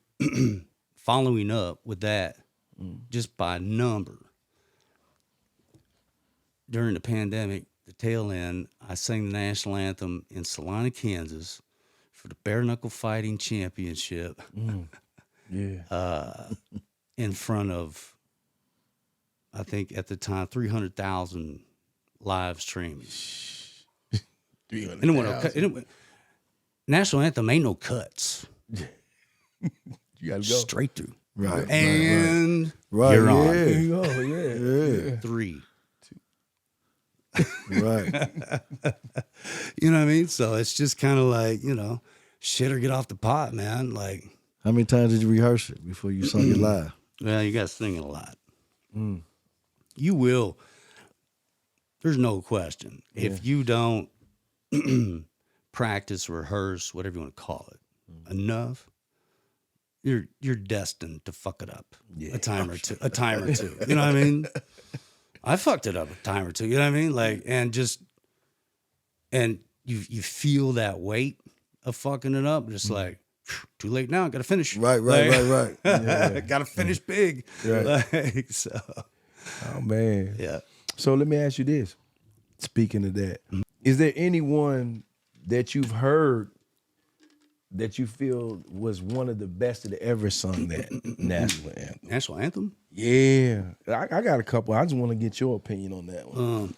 following up with that, just by number, during the pandemic, the tail end, I sang the national anthem in Salina, Kansas for the Bare Knuckle Fighting Championship in front of, I think at the time, 300,000 live streaming. 300,000. National anthem ain't no cuts. You gotta go. Straight through. Right. And Right. you're on. There you go. Yeah. 3. Right. You know what I mean? So it's just kind of like, shit or get off the pot, man. Like, How many times did you rehearse it before you sung it live? well, you got to sing it a lot. You will. There's no question. If you don't practice, rehearse, whatever you want to call it, enough, you're destined to fuck it up a time or two. You know what I mean? I fucked it up a time or two. You know what I mean? Like, and you feel that weight of fucking it up. Just like, too late now. Got to finish. Right. Got to finish big. Right. Like, so. Oh man. Yeah. So let me ask you this. Speaking of that, is there anyone that you've heard that you feel was one of the best that ever sung that national anthem? National anthem? Yeah. I got a couple. I just want to get your opinion on that one.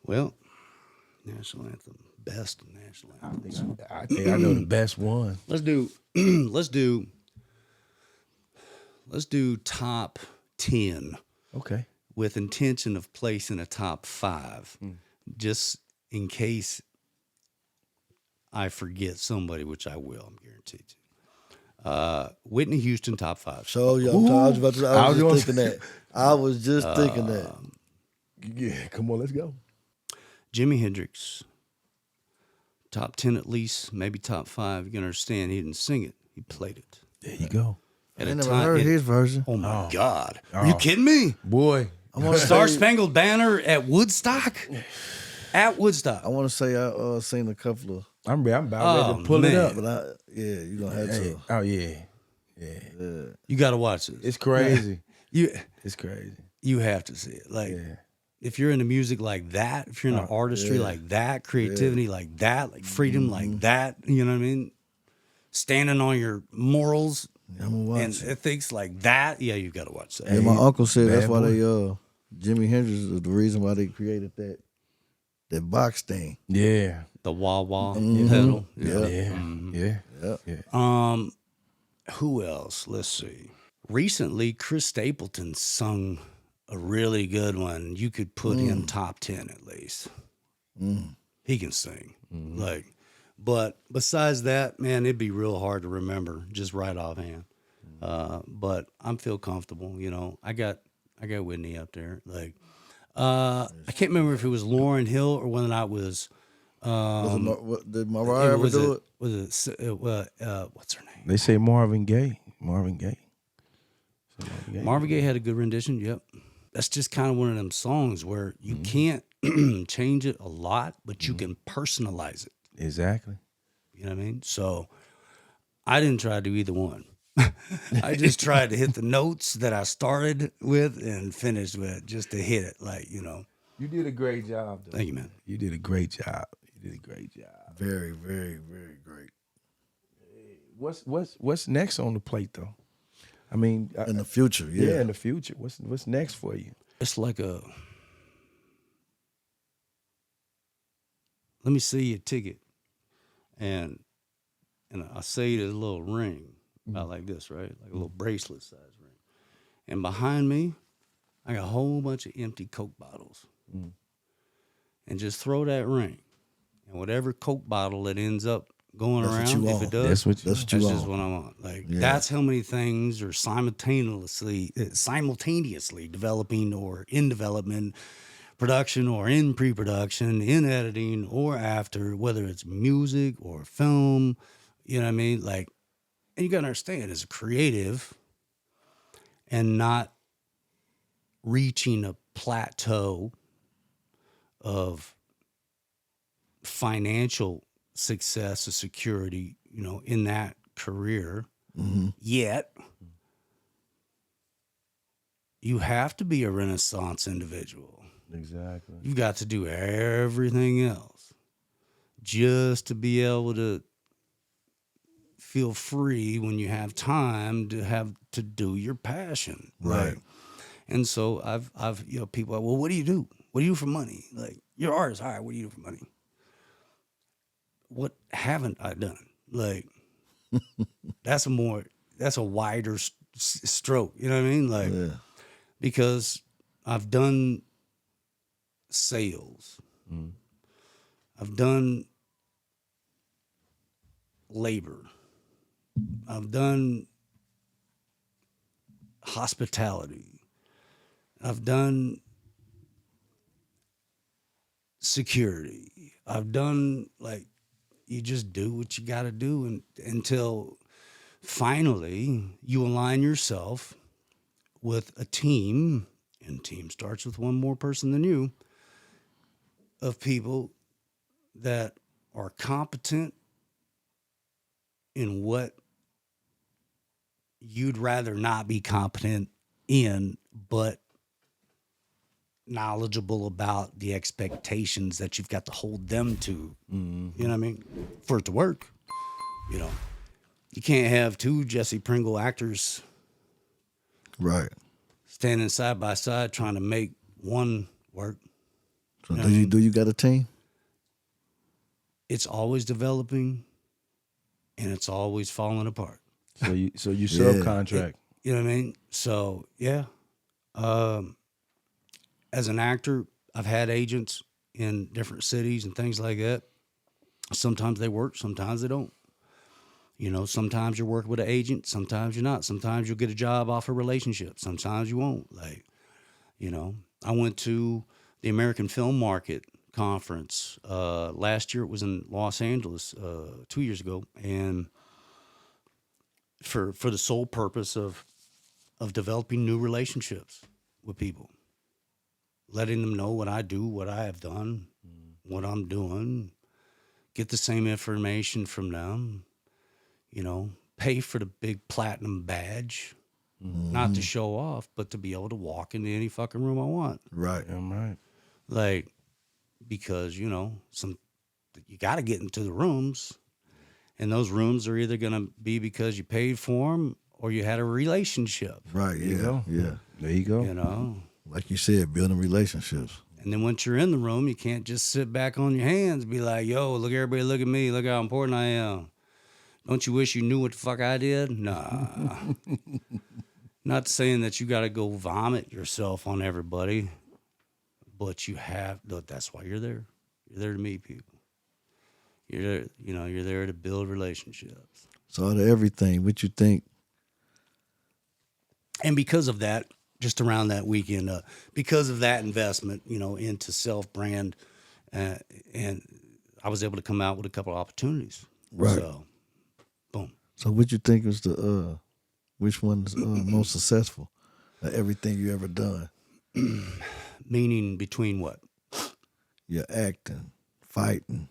Well, national anthem. Best national anthem. I think I know the best one. Let's do top 10 Okay. with intention of placing a top 5, just in case I forget somebody, which I will, I'm guaranteed to. Whitney Houston, top 5. So yeah, I was just thinking that. I was just thinking that. Yeah, come on, let's go. Jimi Hendrix, top 10 at least, maybe top 5. You can understand he didn't sing it, he played it. There you go. At I a never time, heard his version. Oh my God. Are you kidding me? Boy. I want to Star say, Spangled Banner at Woodstock? At Woodstock. I want to say I seen a couple of, I'm about ready to pull it man. up. but you gonna have to. Oh yeah. You got to watch this. It's crazy. It's crazy. You have to see it. Like, if you're into music like that, if you're into artistry like that, creativity like that, like freedom like that, you know what I mean? Standing on your morals I'm gonna watch and it. ethics like that, yeah, you got to watch that. Yeah, my uncle said that's bad why boy. they Jimi Hendrix is the reason why they created that box thing. Yeah. The wah-wah pedal. Yeah. Who else? Let's see. Recently, Chris Stapleton sung a really good one. You could put him top 10 at least. He can sing. But besides that, man, it'd be real hard to remember just right offhand. But I feel comfortable. I got Whitney up there. Like, I can't remember if it was Lauryn Hill or whether or not it was. Did Mariah ever do it? Was it? What's her name? They say Marvin Gaye. Marvin Gaye had a good rendition. Yep. That's just kind of one of them songs where you can't change it a lot, but you can personalize it. Exactly. You know what I mean? So I didn't try to do either one. I just tried to hit the notes that I started with and finished with, just to hit it. Like, You did a great job, though. Thank you, man. You did a great job. You did a great job. Very, very, very great. What's next on the plate, though? I mean, In the future, yeah. in the future. What's next for you? It's like a, let me see your ticket. And I say there's a little ring, about like this, right? Like a little bracelet size ring. And behind me, I got a whole bunch of empty Coke bottles. And just throw that ring. And whatever Coke bottle that ends up going That's what around, you if want. it does, That's what you that's want. just what I want. Like, Yeah. that's how many things are simultaneously developing or in development, production or in pre-production, in editing or after, whether it's music or film, you know what I mean? Like, and you gotta understand, as a creative and not reaching a plateau of financial success or security, you know, in that career yet, you have to be a Renaissance individual. Exactly. You've got to do everything else just to be able to feel free when you have time to do your passion. Right. Like, and so I've you know, people are, well, what do you do? What do you do for money? Like, you're an artist. All right, what do you do for money? What haven't I done? Like, that's a wider stroke. You know what I mean? Like, Yeah. because I've done sales. I've done labor. I've done hospitality. I've done security. I've done, like, you just do what you got to do until finally you align yourself with a team, and team starts with one more person than you, of people that are competent in what you'd rather not be competent in, but knowledgeable about the expectations that you've got to hold them to. You know what I mean? For it to work, you know, you can't have two Jesse Pringle actors Right. standing side by side trying to make one work. So do you got a team? It's always developing, and it's always falling apart. So you subcontract. You know what I mean? So yeah. As an actor, I've had agents in different cities and things like that. Sometimes they work, sometimes they don't. You know, sometimes you're working with an agent, sometimes you're not. Sometimes you'll get a job off a relationship, sometimes you won't. Like, you know, I went to the American Film Market conference last year. It was in Los Angeles 2 years ago, and for the sole purpose of developing new relationships with people, letting them know what I do, what I have done, what I'm doing, get the same information from them, you know, pay for the big platinum badge, not to show off, but to be able to walk into any fucking room I want. Right. I'm right. Like, because, you know, you got to get into the rooms, and those rooms are either going to be because you paid for them or you had a relationship, Right. you Yeah. go. Yeah. There you go. you know? Like you said, building relationships. And then once you're in the room, you can't just sit back on your hands and be like, yo, look, everybody, look at me. Look how important I am. Don't you wish you knew what the fuck I did? Nah. Not saying that you got to go vomit yourself on everybody, but that's why you're there. You're there to meet people. You're there, you know, you're there to build relationships. So out of everything, what you think? And because of that, just around that weekend, because of that investment, you know, into self-brand, and I was able to come out with a couple of opportunities. Right. So, boom. So what you think is which one's most successful of everything you ever done? Meaning between what? You're acting, fighting,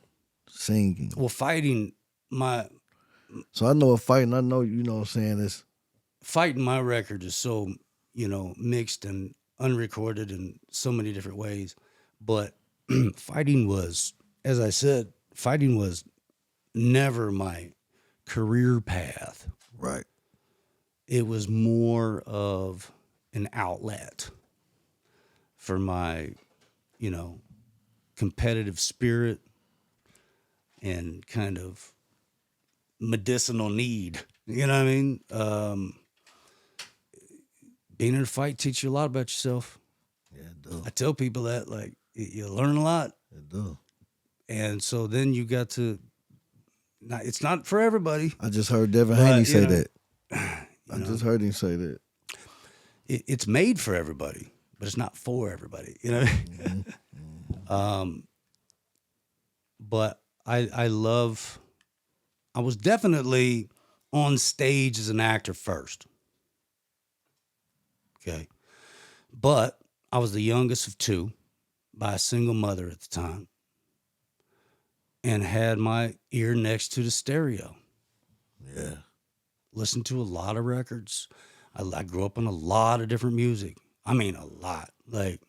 singing. Well, fighting So I know a fighting. I know, you know what I'm saying, it's my record is so, you know, mixed and unrecorded in so many different ways. But fighting was, as I said, fighting was never my career path. Right. It was more of an outlet for my, competitive spirit and kind of medicinal need. You know what I mean? Being in a fight teaches you a lot about yourself. Yeah, it does. I tell people that, like, you learn a lot. It does. And so then you got to, it's not for everybody. I just heard Devin Haney say you know, that. I just heard him say that. It's made for everybody, but it's not for everybody. You know what I mean? But I was definitely on stage as an actor first. Okay. But I was the youngest of two by a single mother at the time and had my ear next to the stereo. Yeah. Listened to a lot of records. I grew up on a lot of different music. I mean, a lot. Like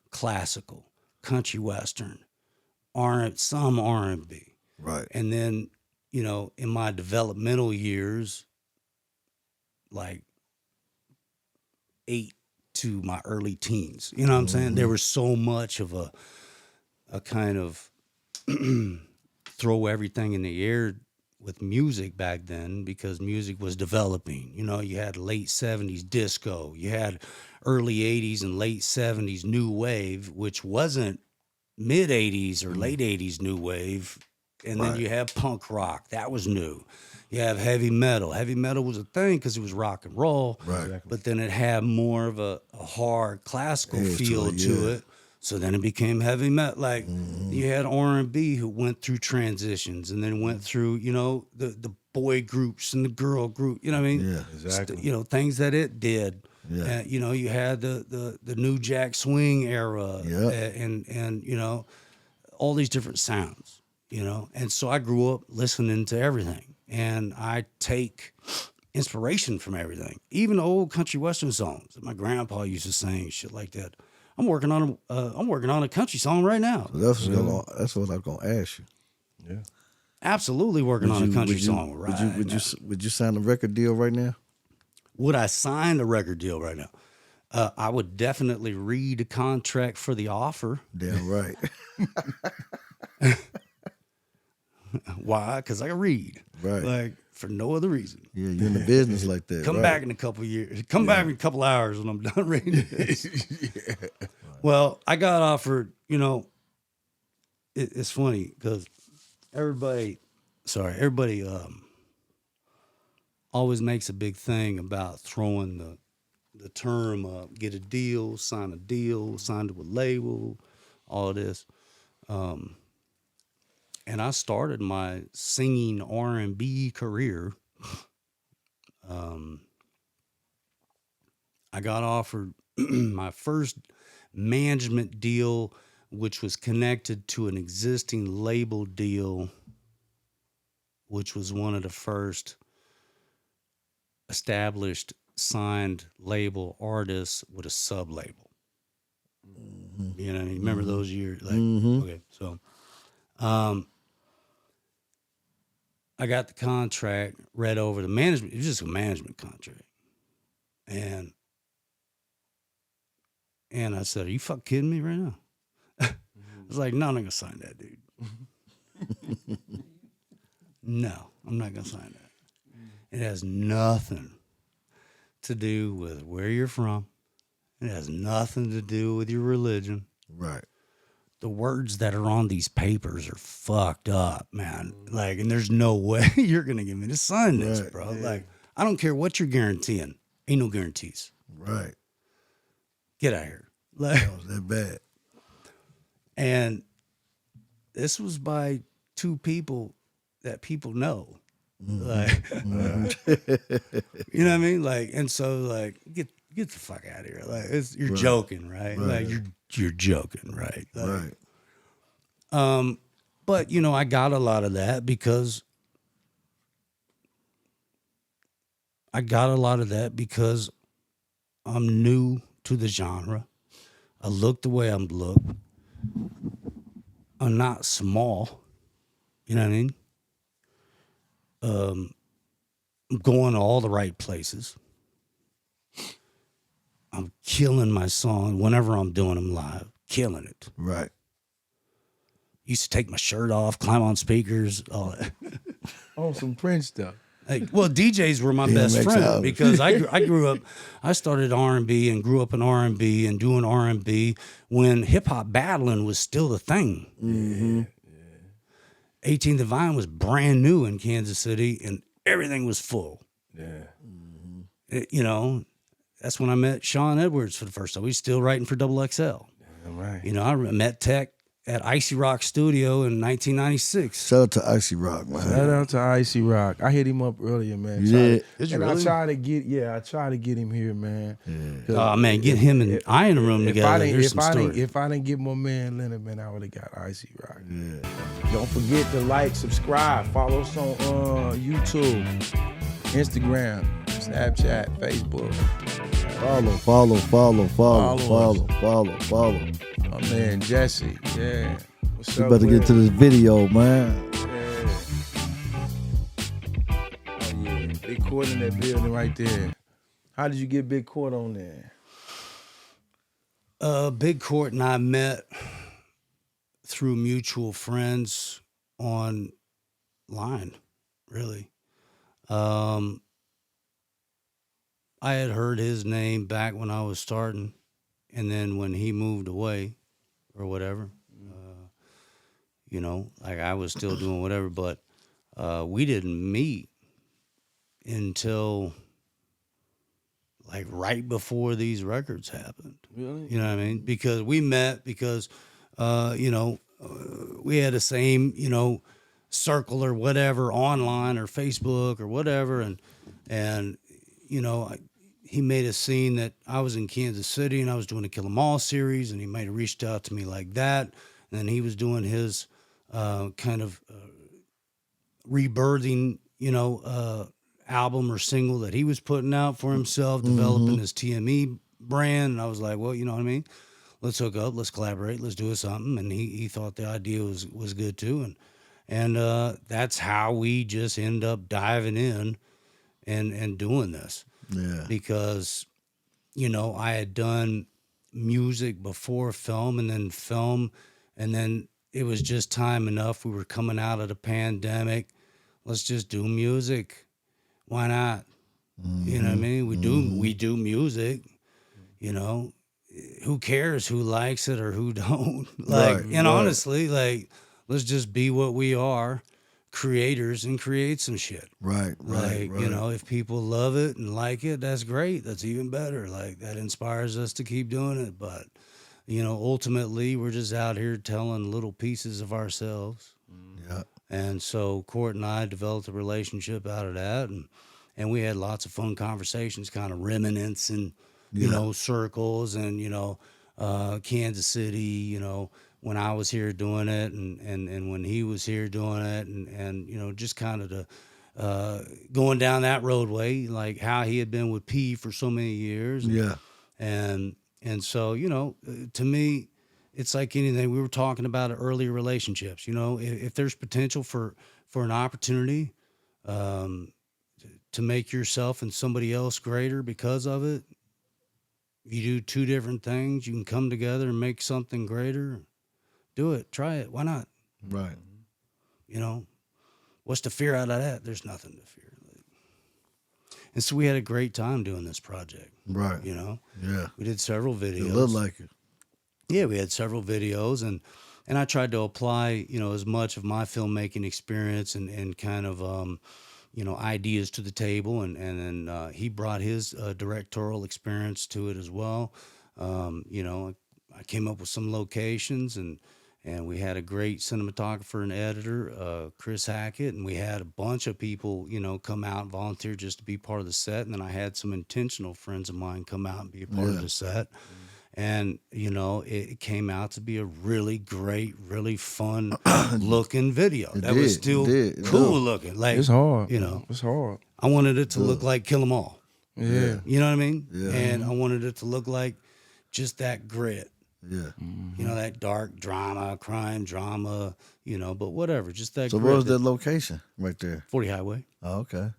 classical, country western, some R&B. Right. And then, in my developmental years, like 8 to my early teens, you know what I'm saying? There was so much of a kind of throw everything in the air with music back then, because music was developing. You had late 70s disco, you had early 80s and late 70s new wave, which wasn't mid 80s or late 80s new wave. And then you have punk rock. That was new. You have heavy metal. Heavy metal was a thing because it was rock and roll. Right. Exactly. But then it had more of a hard classical feel to it. So then it became heavy metal. Like you had R&B who went through transitions and then went through, the boy groups and the girl group. You know what I mean? Yeah, exactly. Things that it did. Yeah. You had the new jack swing era. Yeah. And all these different sounds. And so I grew up listening to everything, and I take inspiration from everything, even the old country western songs that my grandpa used to sing, shit like that. I'm working on a country song right now. So that's what I was gonna ask you. Yeah. Absolutely working on a country song right now. Would you sign a record deal right now? Would I sign a record deal right now? I would definitely read a contract for the offer. Damn right. Why? Because I can read. Right. Like, for no other reason. Yeah, you're in the business like that. Come right. back in a couple of years. Come back in a couple hours when I'm done reading this. Well, I got offered, it's funny because everybody always makes a big thing about throwing the term up, get a deal, sign to a label, all of this. And I started my singing R&B career. I got offered my first management deal, which was connected to an existing label deal, which was one of the first established signed label artists with a sub-label. Mm-hmm. You know what I mean? Remember those years? Like, okay, so I got the contract, read over the management. It was just a management contract. And I said, are you fucking kidding me right now? I was like, no, I'm not going to sign that, dude. No, I'm not going to sign that. It has nothing to do with where you're from. It has nothing to do with your religion. Right. The words that are on these papers are fucked up, man. Like, and there's no way you're going to get me to sign this, Right, bro. yeah. Like, I don't care what you're guaranteeing. Ain't no guarantees. Right. Get out of here. Like, That was that bad. and this was by two people that people know. Like, you know what I mean? Like, and so like, get the fuck out of here. Like, you're Right. joking, right? Right. Like, you're joking, right? Like, Right. But I got a lot of that because I'm new to the genre. I look the way I'm looked. I'm not small. You know what I mean? I'm going to all the right places. I'm killing my song whenever I'm doing them live. Killing it. Right. Used to take my shirt off, climb on speakers, all that. On some Prince stuff. Like, well, DJs were my best DMX friend album. because I grew up. I started R&B and grew up in R&B and doing R&B when hip hop battling was still the thing. Mm-hmm. 18 Divine was brand new in Kansas City and everything was full. Yeah. You know, that's when I met Sean Edwards for the first time. We was still writing for Double XL. All right. You know, I met Tech at Icy Rock Studio in 1996. Shout out to Icy Rock, man. Shout out to Icy Rock. I hit him up earlier, man. You did? Did you And really? I try to get him here, man. Oh man, get him and I in the room together. Here's some story. If I didn't get my man Leonard, man, I would have got Icy Rock. Yeah. Don't forget to like, subscribe, follow us on YouTube, Instagram, Snapchat, Facebook. Follow. My man Jesse, yeah. What's We up? better get with to it? this video, man. Yeah. Oh yeah, Big Court in that building right there. How did you get Big Court on there? Big Court and I met through mutual friends online, really. I had heard his name back when I was starting, and then when he moved away or whatever, you know, like I was still doing whatever, but we didn't meet until like right before these records happened. Really? You know what I mean? Because we met because, you know, we had the same, you know, circle or whatever online or Facebook or whatever. And you know, he made a scene that I was in Kansas City and I was doing a Kill 'Em All series and he might have reached out to me like that. And then he was doing his kind of rebirthing, you know, album or single that he was putting out for himself, developing his TME brand. And I was like, well, you know what I mean? Let's hook up, let's collaborate, let's do something. And he thought the idea was good too. And that's how we just end up diving in and doing this. Yeah. Because, you know, I had done music before film and then it was just time enough. We were coming out of the pandemic. Let's just do music. Why not? You know what I mean? We do music, you know. Who cares who likes it or who don't? Like, Right, and right. honestly, like, let's just be what we are, creators, and create some shit. Right. Like, you know, if people love it and like it, that's great. That's even better. Like, that inspires us to keep doing it. But, you know, ultimately, we're just out here telling little pieces of ourselves. Yeah. And so Court and I developed a relationship out of that. And we had lots of fun conversations, kind of reminiscing, you know, circles and, you know, Kansas City, you know, when I was here doing it and when he was here doing it and you know, just kind of going down that roadway, like how he had been with P for so many years. Yeah. And so, you know, to me, it's like anything. We were talking about earlier relationships, you know, if there's potential for an opportunity to make yourself and somebody else greater because of it, you do two different things, you can come together and make something greater. Do it. Try it. Why not? Right. You know, what's the fear out of that? There's nothing to fear. And so we had a great time doing this project. Right. You know? Yeah. We did several videos. It looked like it. Yeah, we had several videos and I tried to apply, you know, as much of my filmmaking experience and kind of, you know, ideas to the table. And then he brought his directorial experience to it as well. You know, I came up with some locations and we had a great cinematographer and editor, Chris Hackett, and we had a bunch of people, you know, come out and volunteer just to be part of the set. And then I had some intentional friends of mine come out and be a part of the set. And, you know, it came out to be a really great, really fun looking video. That was still cool looking. Like, It's hard. You know, It's hard. I wanted it to look like Kill 'Em All. Yeah. You know what I mean? Yeah. And I wanted it to look like just that grit. Yeah. You know, that dark drama, crime drama, you know, but whatever, just that So grit. where was that location right there? 40 Highway, Oh, okay.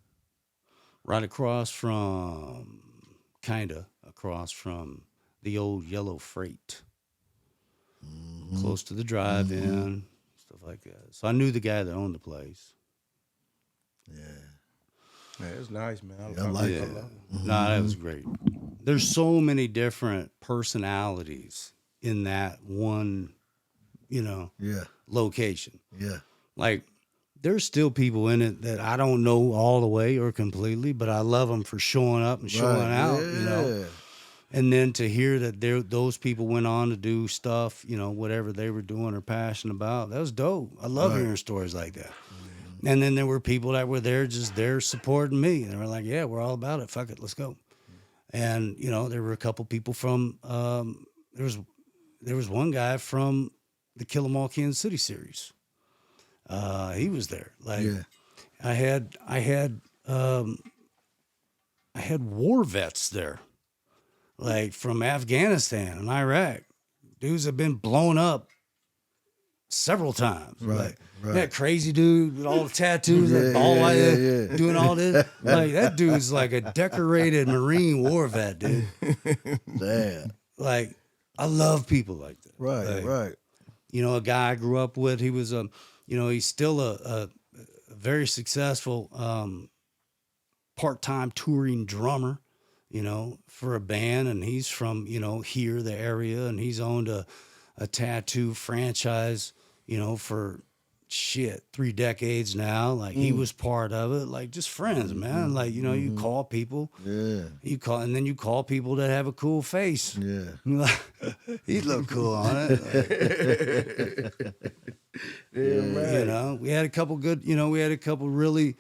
right across from, across from the old Yellow Freight, close to the drive-in, stuff like that. So I knew the guy that owned the place. Yeah. Man, it's nice, man. I like Yeah. it. No, that was great. There's so many different personalities in that one, you know, Yeah. location. Yeah. Like, there's still people in it that I don't know all the way or completely, but I love them for showing up and showing Right. out, Yeah. you know. And then to hear that those people went on to do stuff, you know, whatever they were doing or passionate about, that was dope. I love hearing stories like that. And then there were people that were there just there supporting me. And they were like, yeah, we're all about it. Fuck it, let's go. And, you know, there were a couple people from, there was one guy from the Kill 'Em All Kansas City series. He was there. Like, Yeah. I had war vets there, like from Afghanistan and Iraq. Dudes have been blown up several times. Right, Like, right. that crazy dude with all the tattoos, Yeah, that ball yeah. doing all this. Like, that dude's like a decorated Marine war vet, dude. Damn. Like, I love people like that. Right. Like, Right. you know, a guy I grew up with, he was you know, he's still a very successful part-time touring drummer, you know, for a band, and he's from, you know, here, the area, and he's owned a tattoo franchise, you know, for 3 decades now. Like, he was part of it, like, just friends, man. Like, you know, you call people, Yeah. and then you call people that have a cool face. Yeah. He looked cool on it. Like, you know, we had a couple really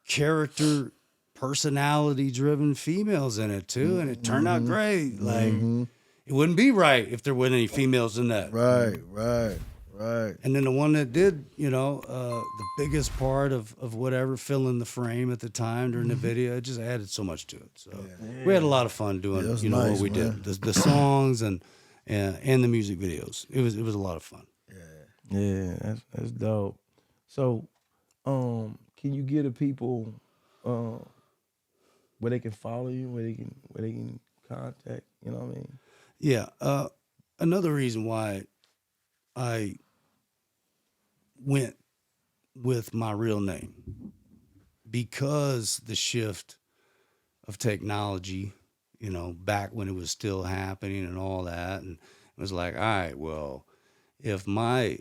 character, personality driven females in it too, and it turned out great. Like, it wouldn't be right if there weren't any females in that. Right. Right. Right. And then the one that did, you know, the biggest part of whatever, fill in the frame at the time during the video, it just added so much to it. So we had a lot of fun doing, it was you know, nice, what we man. did, the songs and the music videos. It was a lot of fun. Yeah, that's dope. So, can you give the people where they can follow you, where they can contact? You know what I mean? Yeah. Another reason why I went with my real name, because the shift of technology, you know, back when it was still happening and all that, and it was like, all right, well, if my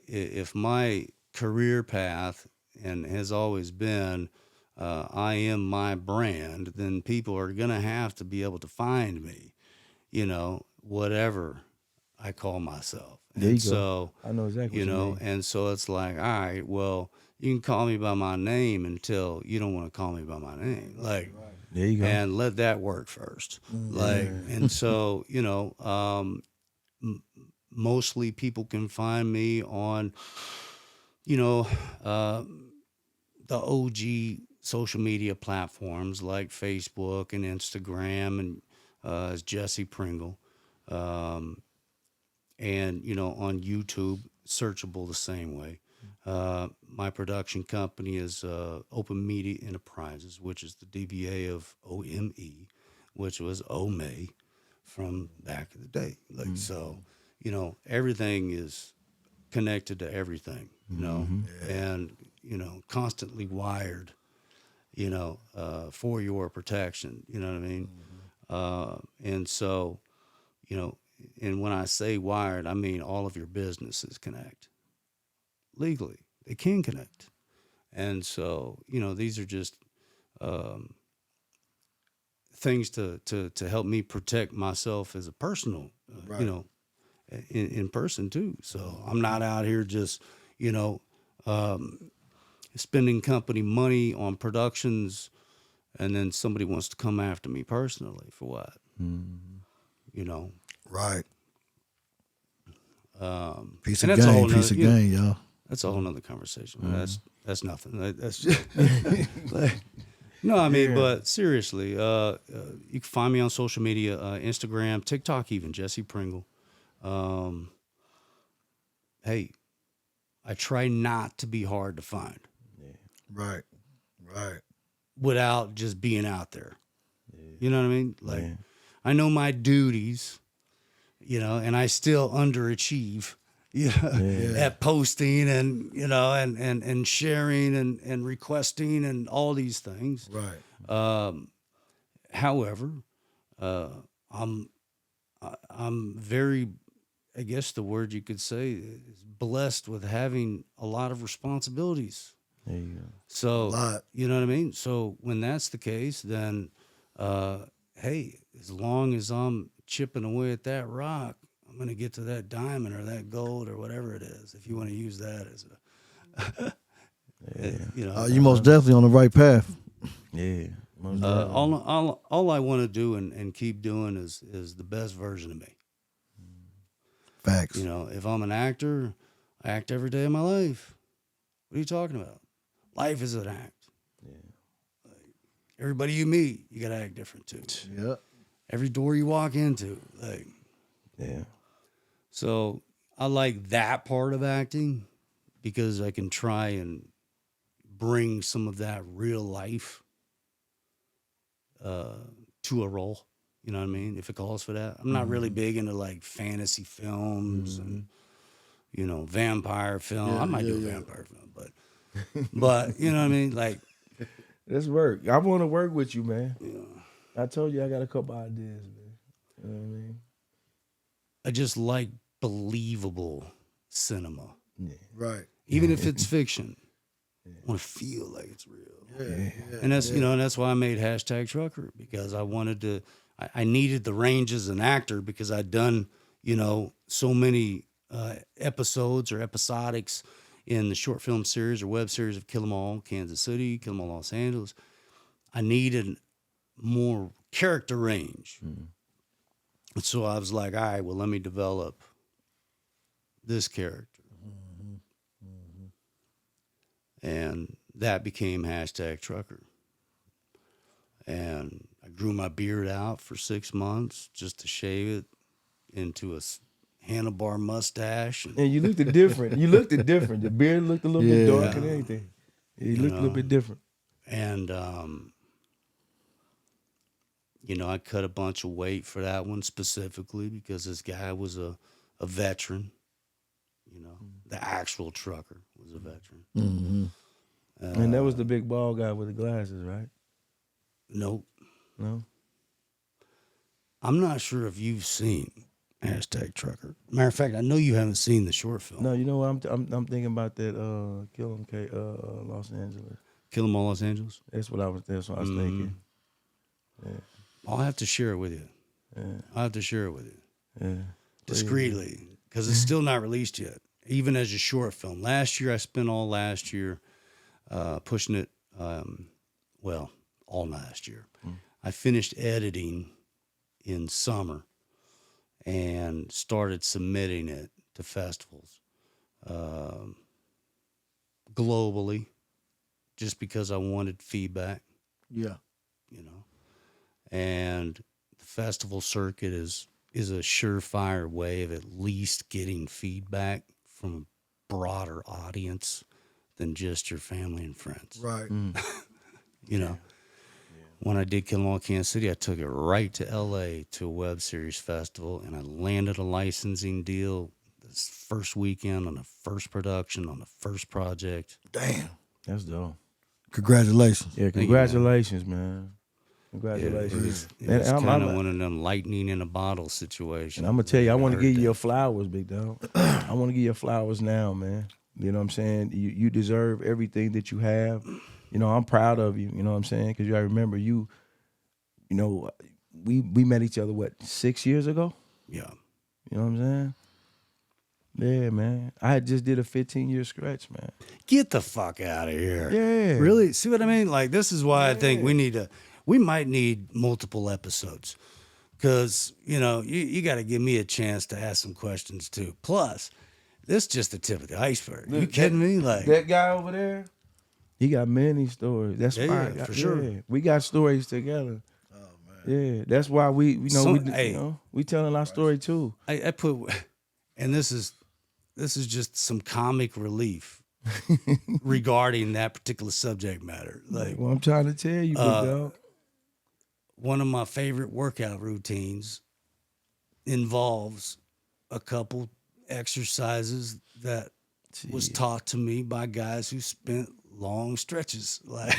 career path and has always been I am my brand, then people are gonna have to be able to find me, you know, whatever I call myself. There you And go. so, I know exactly you what you know, mean. and so it's like, all right, well, you can call me by my name until you don't want to call me by my name. Like, There you go. and let that work first. Like, and so, you know, mostly people can find me on, you know, the OG social media platforms like Facebook and Instagram, and as Jesse Pringle. And, you know, on YouTube, searchable the same way. My production company is Open Media Enterprises, which is the DBA of OME, which was OME from back in the day. Like, so, you know, everything is connected to everything, you know, and, you know, constantly wired, you know, for your protection, you know what I mean? And so, you know, and when I say wired, I mean all of your businesses connect legally. They can connect. And so, you know, these are just things to help me protect myself as a personal, you know, in person too. So I'm not out here just, you know, spending company money on productions and then somebody wants to come after me personally for what? You know? Right. Piece and of that's a whole game, piece of nother- game, y'all. That's a whole nother conversation. That's nothing. That's just, no, I mean, but seriously, you can find me on social media, Instagram, TikTok, even Jesse Pringle. Hey, I try not to be hard to find. Right. Without just being out there. You know what I mean? Like, I know my duties, you know, and I still underachieve, at posting and, you know, and sharing and requesting and all these things. Right. However, I'm very, I guess the word you could say is blessed with having a lot of responsibilities. There you go. So, you know what I mean? So when that's the case, then, hey, as long as I'm chipping away at that rock, I'm going to get to that diamond or that gold or whatever it is. If you want to use that as a, you know, You most definitely on the right path. Yeah. all I want to do and keep doing is the best version of me. Facts. You know, if I'm an actor, I act every day of my life. What are you talking about? Life is an act. Yeah. Like, everybody you meet, you gotta act different too. Yep. Every door you walk into, like, Yeah. so I like that part of acting because I can try and bring some of that real life to a role. You know what I mean? If it calls for that. I'm not really big into like fantasy films and, you know, vampire film. I might do a vampire film, but you know what I mean? Like, Let's work. I want to work with you, man. yeah. I told you I got a couple ideas, man. You know what I mean? I just like believable cinema. Yeah. Right. Even if it's fiction. I want to feel like it's real. And that's, you know, and that's why I made #Trucker, because I wanted to, I needed the range as an actor because I'd done, you know, so many episodes or episodics in the short film series or web series of Kill 'Em All, Kansas City, Kill 'Em All, Los Angeles. I needed more character range. And so I was like, all right, well, let me develop this character. And that became #Trucker. And I grew my beard out for 6 months just to shave it into a handlebar mustache. And you looked different. The beard looked a little bit dark and everything. You looked a little bit different. And, you know, I cut a bunch of weight for that one specifically because this guy was a veteran. You know, the actual trucker was a veteran. Mm-hmm. And that was the big bald guy with the glasses, right? Nope. No? I'm not sure if you've seen #Trucker. Matter of fact, I know you haven't seen the short film. No, you know what? I'm thinking about that Kill 'Em Los Angeles. Kill 'Em All, Los Angeles. That's what I was thinking. Yeah. I'll have to share it with you. Yeah. I'll have to share it with you. Yeah. Discreetly, because it's still not released yet, even as a short film. Last year, I spent all last year pushing it, all last year. I finished editing in summer and started submitting it to festivals globally just because I wanted feedback. Yeah. You know, and the festival circuit is a surefire way of at least getting feedback from a broader audience than just your family and friends. Right. You know, when I did Kill 'Em All Kansas City, I took it right to LA to a web series festival, and I landed a licensing deal this first weekend on the first production on the first project. Damn. That's dope. Congratulations. Yeah, congratulations, man. Congratulations. It's kind of one of them lightning in a bottle situations. And I'm going to tell you, I want to give you your flowers, big dog. I want to give you your flowers now, man. You know what I'm saying? You deserve everything that you have. You know, I'm proud of you. You know what I'm saying? Because I remember you know, we met each other, 6 years ago? Yeah. You know what I'm saying? Yeah, man. I just did a 15-year stretch, man. Get the fuck out of here. Yeah. Really? See what I mean? Like, this is why I think we might need multiple episodes. Because, you know, you got to give me a chance to ask some questions, too. Plus, this is just the tip of the iceberg. You kidding me? Like that guy over there, he got many stories. That's fine. Yeah, for sure. Yeah. We got stories together. Oh, man. Yeah, that's why we telling our story, too. I put and this is just some comic relief regarding that particular subject matter. Like, Well, I'm trying to tell you, big dog. one of my favorite workout routines involves a couple exercises that was taught to me by guys who spent long stretches. Like,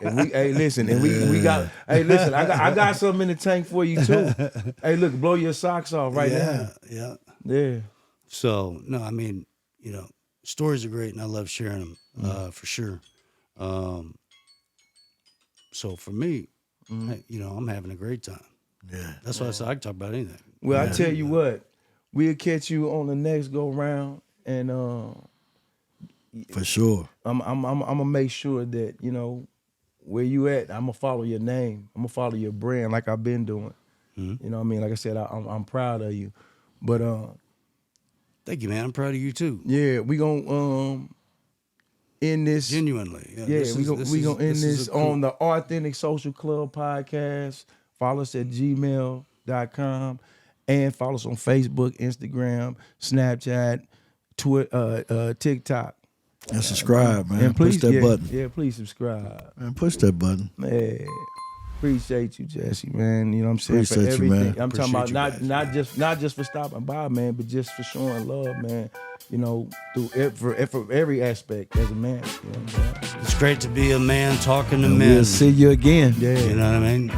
Listen, and we got. Hey, listen, I got something in the tank for you too. Hey, look, blow your socks off right now. Yeah. So no, I mean, stories are great, and I love sharing them for sure. So for me, I'm having a great time. Yeah. That's why I said I can talk about anything. Well, I tell you what, we'll catch you on the next go round, and For sure. I'm gonna make sure that where you at. I'm gonna follow your name. I'm gonna follow your brand like I've been doing. Mm-hmm. You know what I mean? Like I said, I'm proud of you. But Thank you, man. I'm proud of you too. yeah, we gonna end this. Genuinely. Yeah, we gonna end this on the Authentic Social Club podcast. Follow us at gmail.com and follow us on Facebook, Instagram, Snapchat, Twitter, TikTok. And subscribe, man. And please, push that button. Yeah, please subscribe. Man, push that button. Man, appreciate you, Jesse, man. You know what I'm saying? Appreciate for you, everything. man. I'm talking about Appreciate you not just for stopping by, man, but just for showing love, man. Through for every aspect as a man. You know what I'm saying? It's great to be a man talking to And men. we'll see you again. Yeah. You know what I mean?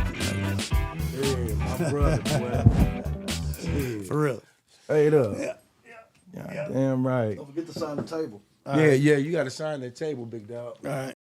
Yeah, my brother, boy. For real. Straight up. Yeah. Damn right. Don't forget to sign the table. Yeah, you got to sign that table, big dog. All right.